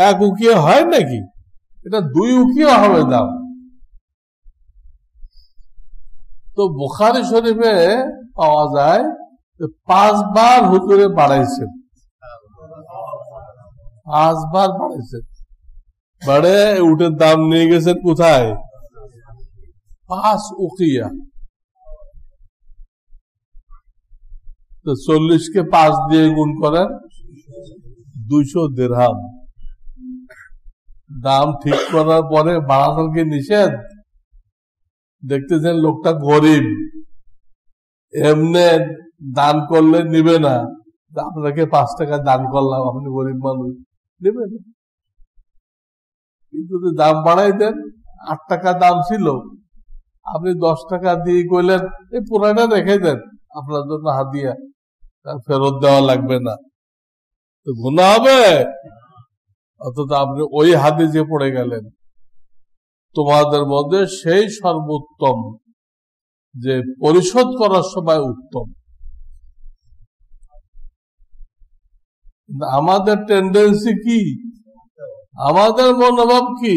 এক উকিয়া হয় নাকি? এটা 2 উকিয়া হবে দাম। তো বুখারী শরীফে পাওয়া যায় 5 বার হুজুরে বাড়াইছেন, 5 বার বাড়াইছেন। বাড়ে উটের দাম নিয়ে গেছেন কোথায়? 5 উকিয়া। তো 40কে 5 দিয়ে গুণ করেন, 200 দিরহাম। দাম ঠিক করার পরে বাড়ানোর কি নিষেধ? দেখতেছেন লোকটা গরিব, এমনি দান করলে নিবে না। আপনাকে 5 টাকা দান করলাম, আপনি গরিব মানুষ, নেবে না। কিন্তু দাম বাড়াই দেন, 8 টাকা দাম ছিল, আপনি 10 টাকা দিয়ে কইলেন এই পুরাটা রেখে দেন, আপনার জন্য হাদিয়া, ফেরত দেওয়া লাগবে না, তো গুনাহ হবে। অথচ আপনি ওই হাদিসে পড়ে গেলেন। তোমাদের মধ্যে সেই সর্বোত্তম যে পরিশোধ করার সময় উত্তম। আমাদের টেন্ডেন্সি কি, আমাদের মনোভাব কি?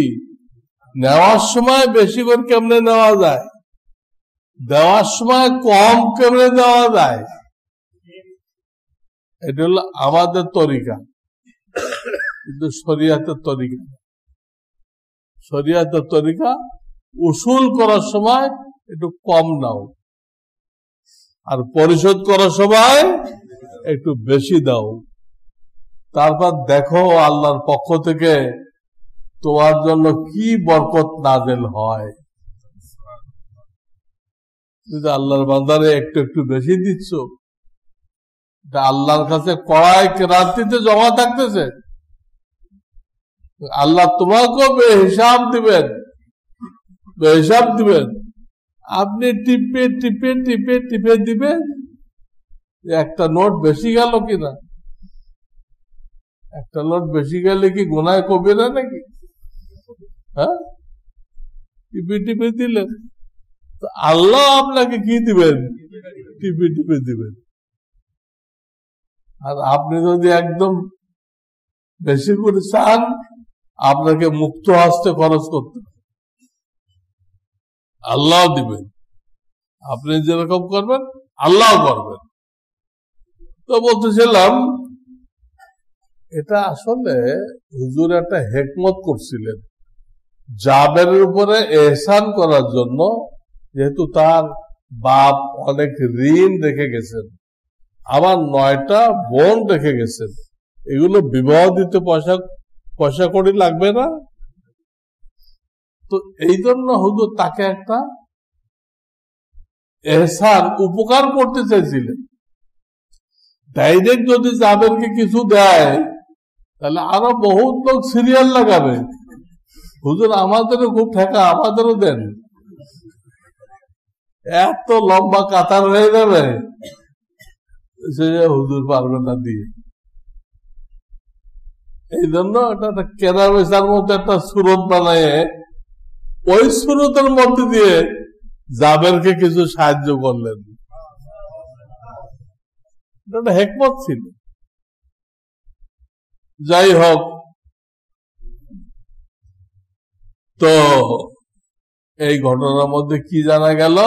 নেওয়ার সময় বেশি করে কেমনে নেওয়া যায়, দেওয়ার সময় কম কেমনে দেওয়া যায়, এটা হলো আমাদের তরিকা। কিন্তু শরিয়াতের তরিকা, শরিয়াতের তরিকা উসুল করার সময় একটু কম নাও, আর পরিশোধ করার সময় একটু বেশি দাও। তারপর দেখো আল্লাহর পক্ষ থেকে তোমার জন্য কি বরকত নাযিল হয়। যদি আল্লাহর বান্দারে একটু একটু বেশি দিচ্ছ, এটা আল্লাহর কাছে কড়াই ক্রান্তিতে জমা থাকতেছে। আল্লাহ তোমাকেও বেহিসাব দিবেন, বেহিসাব দিবেন। আপনি টিপে টিপে টিপে টিপে দিবেন একটা নোট বেশি গেল কিনা। একটা নোট বেশি গেলে কি গুনাহ কবিরা নাকি? হ্যাঁ, টিপে টিপে দিলেন, আল্লাহ আপনাকে কি দিবেন? টিপে টিপে দিবেন। আর আপনি যদি একদম বেশি করে চান, আপনাকে মুক্ত হস্তে খরচ করতে হবে, আল্লাহ দিবেন। আপনি যেরকম করবেন আল্লাহ করবেন। তো বলতেছিলাম, এটা আসলে হুজুর একটা হেকমত করছিলেন জাবেরের উপরে এহসান করার জন্য, যেহেতু তার বাপ অনেক ঋণ রেখে গেছেন, আবার 9টা বোন রেখে গেছেন, এগুলো বিবাহ দিতে পয়সা কড়ি লাগবে না। তো এই জন্য হুজুর তাকে একটা এহসান উপকার করতে চাইছিলেন। ডাইরেক্ট যদি জাবেরকে কিছু দেয় তাহলে আরো বহুত লোক সিরিয়াল লাগাবে, হুজুর আমাদেরও খুব ঠেকা, আমাদেরও দেন, এত লম্বা কাতার হয়ে যাবে, সে হুজুর পারবে না দিয়ে। এই জন্য এটা একটা কেনা বেচার মধ্যে একটা সুরত বানায়, ওই সুরতের মধ্যে দিয়ে জাবেরকে কিছু সাহায্য করলেন। এটা হেকমত ছিল। যাই হোক, তো এই ঘটনার মধ্যে কি জানা গেল,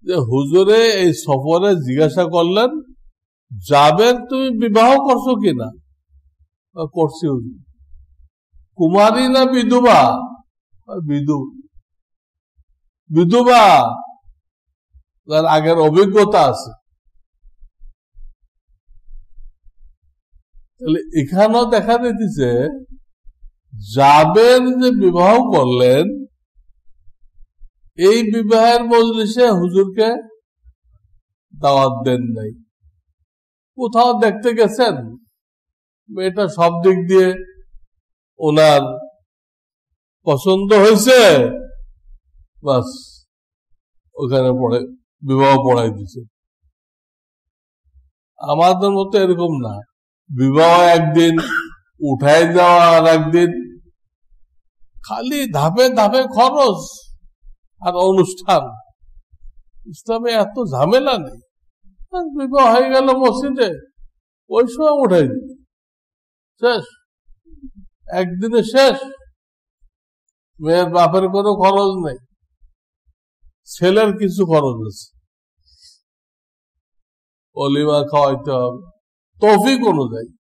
যে হুজুরে এই সফরে জিজ্ঞাসা করলেন, জাবের তুমি বিবাহ করছো কিনা? করছি হুজুর। কুমারী না বিধবা? বিধবা, তার আগের অভিজ্ঞতা আছে। তাহলে এখানেও দেখা দিতেছে জাবের যে বিবাহ করলেন, এই বিবাহের মজলিসে হুজুরকে দাওয়াত দেন নাই। কোথাও দেখতে গেছেন মেয়েটা সব দিক দিয়ে ওনার পছন্দ হয়েছে, বাস ওখানে বিবাহ পড়াই দিছে। আমাদের মতো এরকম না, বিবাহ একদিন, উঠাই যাওয়া আর একদিন, খালি ধাপে ধাপে খরচ আর অনুষ্ঠান। ইসলামে এত ঝামেলা নেই, বিবাহ হয়ে গেল মসজিদে, ওই সময় উঠাই দিল, শেষ, একদিনে শেষ। মেয়ের বাপের কোনো খরচ নেই, ছেলের কিছু খরচ আছে, অলিমা খাওয়াইতে হবে, তৌফিক অনুযায়ী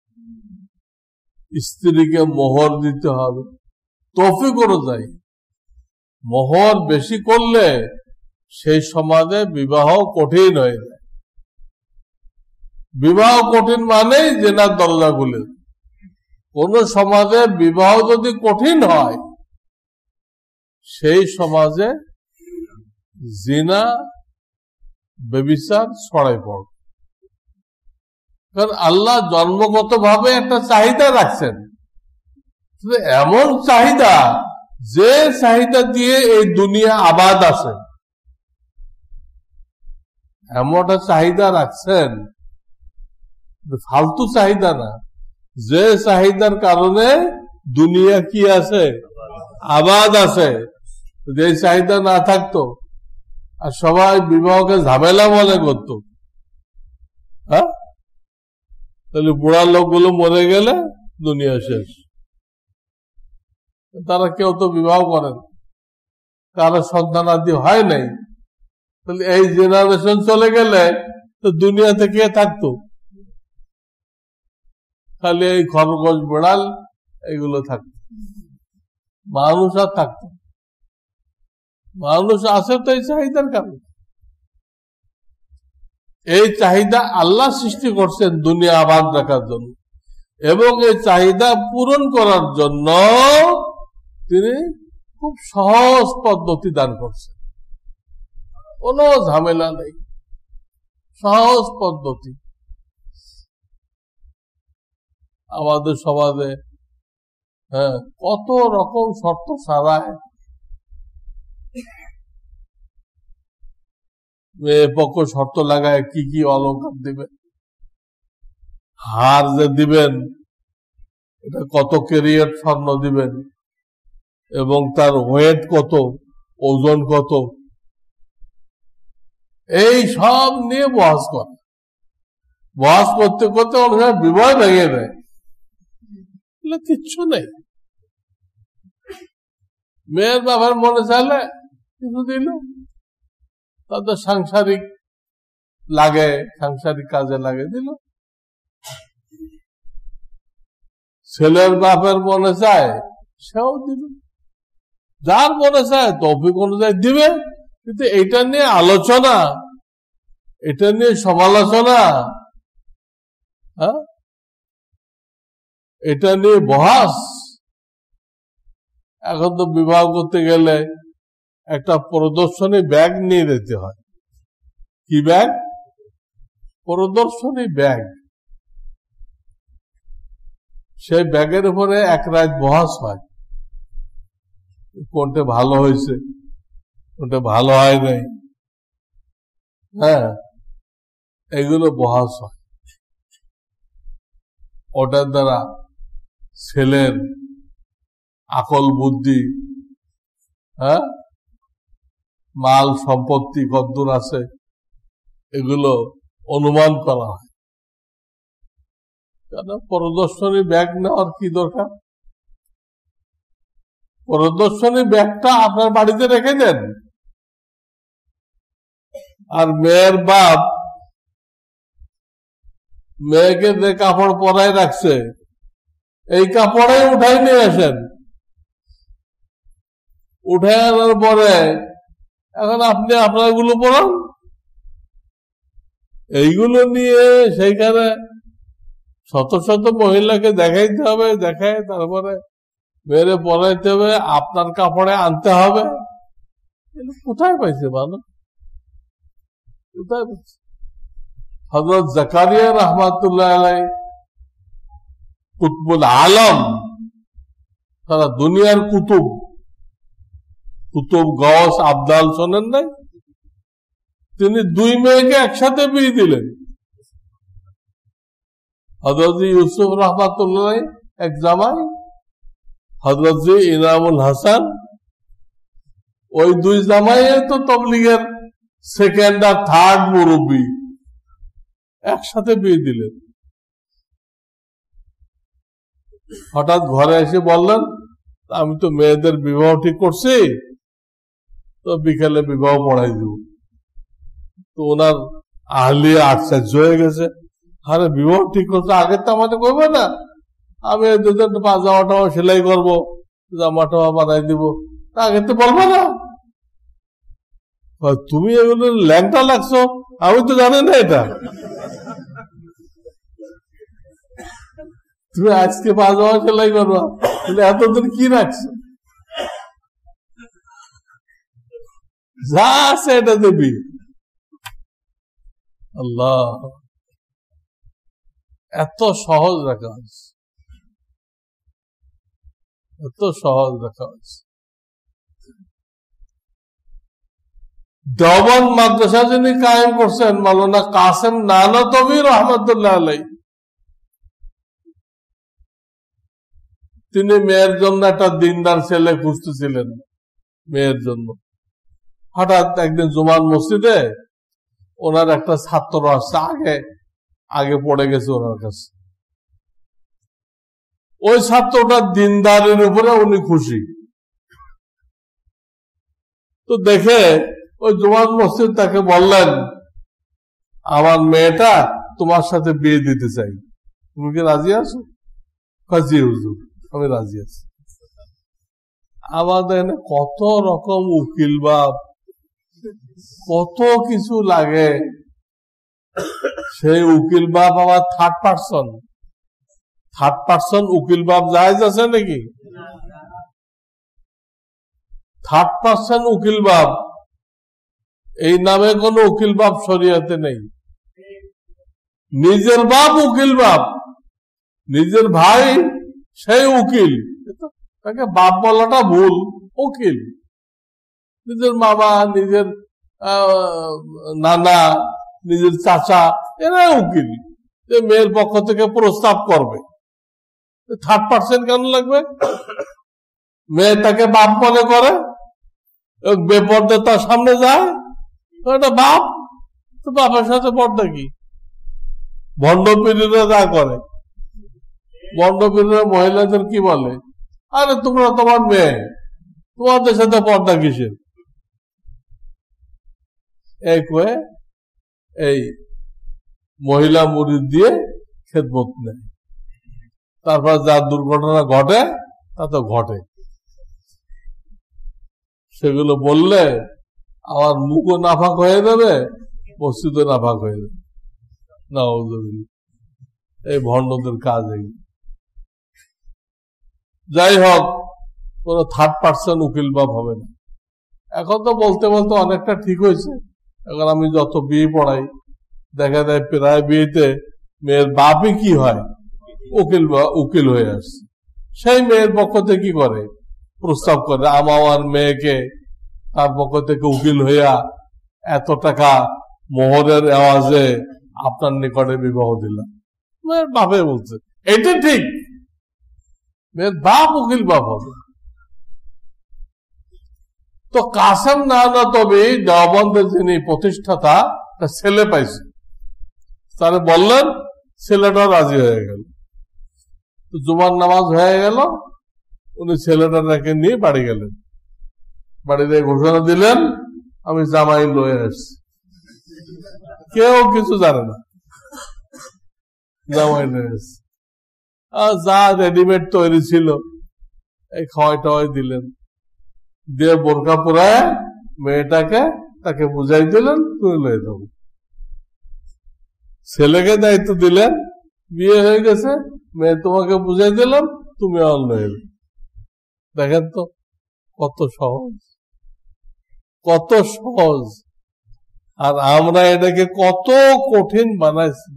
স্ত্রীকে মোহর দিতে হবে, তৌফিক অনুযায়ী। মোহর বেশি করলে সেই সমাজে বিবাহ কঠিন হয়ে যায়। বিবাহ কঠিন মানেই জেনার দরজা খুলে। কোন সমাজে বিবাহ যদি কঠিন হয়, সেই সমাজে জিনা, ব্যভিচার ছড়াই পড়ে। কারণ আল্লাহ জন্মগত ভাবে একটা চাহিদা রাখছেন, এমন চাহিদা যে চাহিদা দিয়ে এই দুনিয়া আবাদ আছে, এমন একটা চাহিদা রাখছেন, ফালতু চাহিদা না, যে চাহিদার কারণে দুনিয়া কি আছে, আবাদ আছে। যে চাহিদা না থাকতো আর সবাই বিবাহকে ঝামেলা মনে করত, হ্যাঁ, তাহলে বুড়া লোকগুলো মরে গেলে দুনিয়া শেষ। তারা কেউ তো বিবাহ করেন, কারো সন্তান আদি হয় নাই, তাহলে এই জেনারেশন চলে গেলে তো দুনিয়াতে কে থাকতো? খালি এই খরগোশ বিড়াল এগুলো থাকতো, মানুষ আর থাকতো। মানুষ আছে তো এই চাহিদার কারণে। এই চাহিদা আল্লাহ সৃষ্টি করছেন দুনিয়া আবাদ রাখার জন্য, এবং এই চাহিদা পূরণ করার জন্য তিনি খুব সহজ পদ্ধতি দান করছেন, কোনো ঝামেলা নেই, সহজ পদ্ধতি। আমাদের সমাজে কত রকম শর্ত সারায়, মেয়ে পক্ষ শর্ত লাগায় কি কি অলংকার দিবেন, হার যে দিবেন এটা কত ক্যারিয়ার স্বর্ণ দিবেন, এবং তার ওয়েট কত, ওজন কত, এই সব নিয়ে বহস করে। বহাস করতে করতে অনেক সময় বিবাহ ভেঙে দেয়, কিচ্ছু নেই। মেয়ের বাবার মনে চাইলে কিছু দিল, তাদের সাংসারিক লাগে, সাংসারিক কাজে লাগে, দিল। ছেলের বাপের মনে চায়, সেও দিল। যার মনে চায় তৌফিক অনুযায়ী দিবে। কিন্তু এটা নিয়ে আলোচনা, এটা নিয়ে সমালোচনা, এটা নিয়ে বহাস। এখন তো বিবাহ করতে গেলে একটা প্রদর্শনী ব্যাগ নিয়ে যেতে হয়। কি ব্যাগ? প্রদর্শনী ব্যাগ। সেই ব্যাগের উপরে এক রাত বহাস হয়, কোনটা ভালো হয়েছে, কোনটা ভালো হয় নাই, এগুলো বহাস হয়। ওটার দ্বারা ছেলের আকল বুদ্ধি, মাল সম্পত্তি কদ্দূর আছে, এগুলো অনুমান করা হয়। কেন প্রদর্শনী ব্যাগ নেওয়ার কি দরকার? প্রদর্শনী ব্যাগটা আপনার বাড়িতে রেখে দেন। আর মেয়ের বাপ মেয়েকে যে কাপড় পরাই রাখছে, এই কাপড়ে উঠাই নিয়ে আসেন। উঠে আনার পরে এখন আপনি আপনার গুলো পরান। এইগুলো নিয়ে সেইখানে শত শত মহিলাকে দেখাইতে হবে, দেখায় তারপরে মেরে পরাইতে হবে, আপনার কাপড়ে আনতে হবে। কোথায় পাইছে মানুষ? কোথায় পাইছে? হযরত জাকারিয়া রাহমাতুল্লাহ আলাইহি কুতুবুল আলম, তারা দুনিয়ার কুতুব, কুতুব গওস আবদাল শোনেন নাই? তিনি দুই মেয়েকে একসাথে বিয়ে দিলেন। হযরত ইউসুফ রাহমাতুল্লাহ এক জামাই, হযরত ইনামুল হাসান, ওই দুই জামাই তো তাবলীগের সেকেন্ড আর থার্ড মুরব্বী, একসাথে বিয়ে দিলেন। হঠাৎ ঘরে এসে বললেন, আমি তো মেয়েদের বিবাহ ঠিক করছি, তো বিকেলে বিবাহ পড়াই দিব। তো ওনার আহলিয়া আশ্চর্য হয়ে গেছে, আরে বিবাহ ঠিক করছে, আগে তো আমাদের করবে না, আমি দুজন জামা টামা সেলাই করবো, জামা টামা বানাই দিব, আগে তো বলবো না। তুমি এগুলো ল্যাংটা লাগছো, আমি তো জানি না এটা। তুমি আজকে পাজামা সেলাই করবা, এতদিন কি রাখছো? যা আছে এটা দেবী। আল্লাহ, এত সহজ রাখা হয়েছে, এত সহজ রাখা হয়েছে। দেওবন্দ মাদ্রাসা যিনি কায়েম করছেন, মাওলানা কাসেম নানতভী রহমতুল্লাহ আলাইহি, তিনি মেয়ের জন্য একটা দিনদার ছেলে খুঁজতেছিলেন, মেয়ের জন্য। হঠাৎ একদিন জুমার মসজিদে ওনার একটা ছাত্র আসছে, আগে পড়ে গেছে ওনার কাছে। ওই ছাত্রটা দিনদারের উপরে উনি খুশি। তো দেখে ওই জুমার মসজিদ তাকে বললেন, আমার মেয়েটা তোমার সাথে বিয়ে দিতে চাই, তুমি কি রাজি আছো? জি হুজুর, আমি রাজি আছি। আমাদের কত রকম উকিল বাপ, কত কিছু লাগে। সেই উকিল বাপ আবার থার্ড পার্সন উকিল বাপ জায়েজ আছে নাকি? থার্ড পার্সন উকিল বাপ, এই নামে কোন উকিল বাপ শরিয়াতে নেই। নিজের বাপ উকিল বাপ, নিজের ভাই সেই উকিল, তাকে বাপ বলাটা ভুল, উকিল। নিজের মামা, নিজের নানা, নিজের চাচা, এরা উকিল। যে মেয়ের পক্ষ থেকে প্রস্তাব করবে, থার্ড পার্সন কেন লাগবে? মেয়ে তাকে বাপ মনে করে, বেপর্দা তার সামনে যায়, এটা বাপ, তো বাপের সাথে পর্দা কি? ভণ্ডপীরেরা যা করে, ভণ্ডপীরেরা মহিলাদের কি বলে, আরে তোমরা তোমার মেয়ে, তোমাদের সাথে পর্দা কিসের, এই কয়ে এই মহিলা মুরিদ দিয়ে খেদমত নেয়। তারপর যা দুর্ঘটনা ঘটে তা তো ঘটে, সেগুলো বললে আমার মুখও নাফাক হয়ে যাবে, মসজিদও নাফাক হয়ে যাবে। নাউযুবিল্লাহ, এই ভণ্ডদের কাজ এই। যাই হোক, কোন থার্ড পার্সন উকিল বাপ হবে না। এখন তো বলতে বলতে অনেকটা ঠিক হয়েছে। এখন আমি যত বিয়ে পড়াই দেখা যায় প্রায় বিয়েতে মেয়ের বাপই কি হয়, উকিল হয়ে আসছে। সেই মেয়ের পক্ষ থেকে কি করে, প্রস্তাব করে আমার মেয়েকে তার পক্ষ থেকে উকিল হইয়া এত টাকা মোহরের আওয়াজে আপনার নিকটে বিবাহ দিলাম। মেয়ের বাপে বলছে এটা ঠিক, মেয়ের বাপ উকিল বাপ হবে। তো কাসেম নানতবী দেওবন্দের যিনি প্রতিষ্ঠাতা, ছেলে পাইছে, তাহলে বললেন, ছেলেটা রাজি হয়ে গেল। জুমার নামাজ হয়ে গেল, উনি ছেলেটাকে নিয়ে বাড়ি গেলেন। বাড়িতে ঘোষণা দিলেন, আমি জামাই লয়ে আসছি। কেউ কিছু জানে না, জামাই লয়ে আসছি। যা রেডিমেড তৈরি ছিল এই খাওয়াই টাওয়াই দিলেন, দিয়ে বোরকা পরায় মেয়েটাকে তাকে বুঝাই দিলেন, তুমি লয়ে যাবো। ছেলেকে দায়িত্ব দিলেন, বিয়ে হয়ে গেছে, মেয়ে তোমাকে বুঝাই দিলাম, তুমি আর লয়ে যাবে। দেখেন তো কত সহজ, কত সহজ। আর আমরা এটাকে কত কঠিন বানাইছি,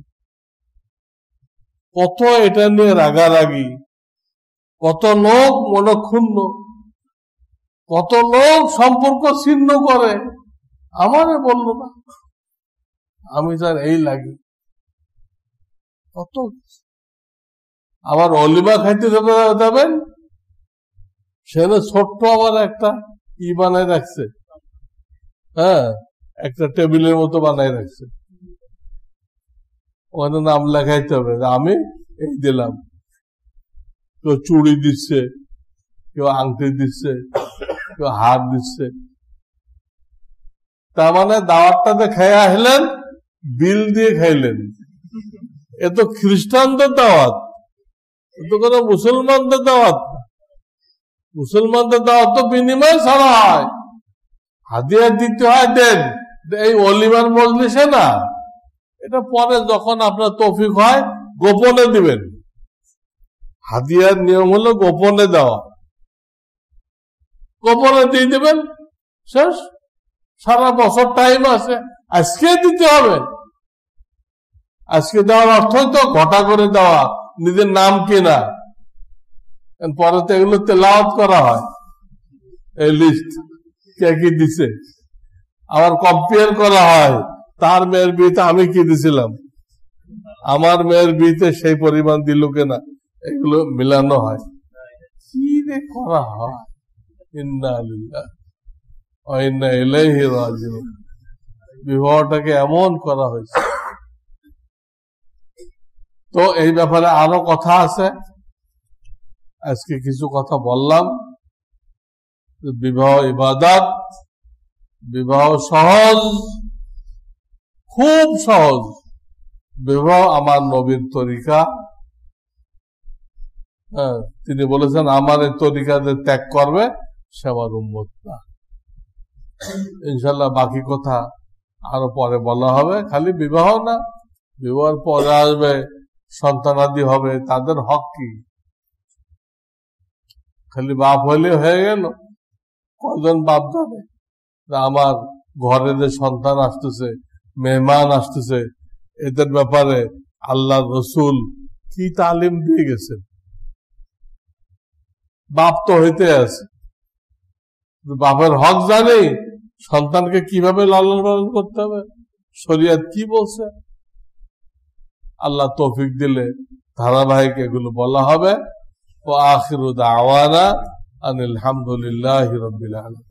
কত এটা নিয়ে রাগারাগি, কত লোক মনক্ষুণ্ণ, কত লোক সম্পর্ক ছিন্ন করে। আমারে বললো না, আমি তার এই লাগি কত। আবার অলিমা খাইতে যাবেন, সেখানে ছোট্ট আবার একটা ই বানায় রাখছে, হ্যাঁ, একটা টেবিলের মতো বানায় রাখছে, ওখানে নাম লেখাইতে হবে, আমি এই দিলাম। কেউ চুড়ি দিচ্ছে, কেউ আংটি দিচ্ছে, কেউ হাত দিচ্ছে। তার মানে দাওয়াতটাতে খেয়ে আসলেন, বিল দিয়ে খাইলেন। এ তো খ্রিস্টানদের দাওয়াত, এ তো কোনো মুসলমানদের দাওয়াত। মুসলমানদের দাওয়াত তো বিনিময় ছাড়া হয়, হাদিয়া দিতে হয়, দেন। এই অলিমার মজলিসে না, এটা পরে যখন আপনার তৌফিক হয় গোপনে দিবেন। হাদিয়ার নিয়ম হলো গোপনে দেওয়া, গোপনে দিয়ে দিবেন, শেষ। সারা বছর টাইম আছে, আজকে দিতে হবে। আজকে দেওয়ার অর্থই তো ঘটা করে দেওয়া, নিজের নাম কেনা। পরে তো এগুলো তেলাওয়াত করা হয়, এই লিস্ট কে কি দিছে, আবার কম্পেয়ার করা হয়, তার মেয়ের বিয়েতে আমি কি দিছিলাম, আমার মেয়ের বিয়েতে সেই পরিমাণ দিল কিনা, এগুলো মিলানো হয়। কি রে করা হয়, ইন্না লিল্লাহি ওয়া ইন্না ইলাইহি রাজিউন। বিবাহটাকে এমন করা হয়েছে। তো এই ব্যাপারে আরো কথা আছে, আজকে কিছু কথা বললাম। বিবাহ ইবাদত, বিবাহ সহজ, খুব সহজ। বিবাহ আমার নবীর তরিকা। হ্যাঁ, তিনি বলেছেন আমার এই তরিকাতে ত্যাগ করবে সে আমার উম্মত না। ইনশাল্লাহ বাকি কথা আরো পরে বলা হবে। খালি বিবাহ না, বিবাহের পরে আসবে সন্তানাদি হবে, তাদের হক কি? খালি বাপ হইলে হয়ে গেল? কয়জন বাপ জানে আমার ঘরে যে সন্তান আসতেছে, মেহমান আসতেছে, এদের ব্যাপারে আল্লাহ রসুল কি তালিম দিয়ে গেছেন? বাপ তো হইতে আছে, বাপের হক জানে, সন্তানকে কিভাবে লালন পালন করতে হবে, শরিয়ত কি বলছে। আল্লাহ তৌফিক দিলে ধারাবাহিক এগুলো বলা হবে। ও আখিরু দাওয়ানা আনিল হামদুলিল্লাহি রাব্বিল আলামিন।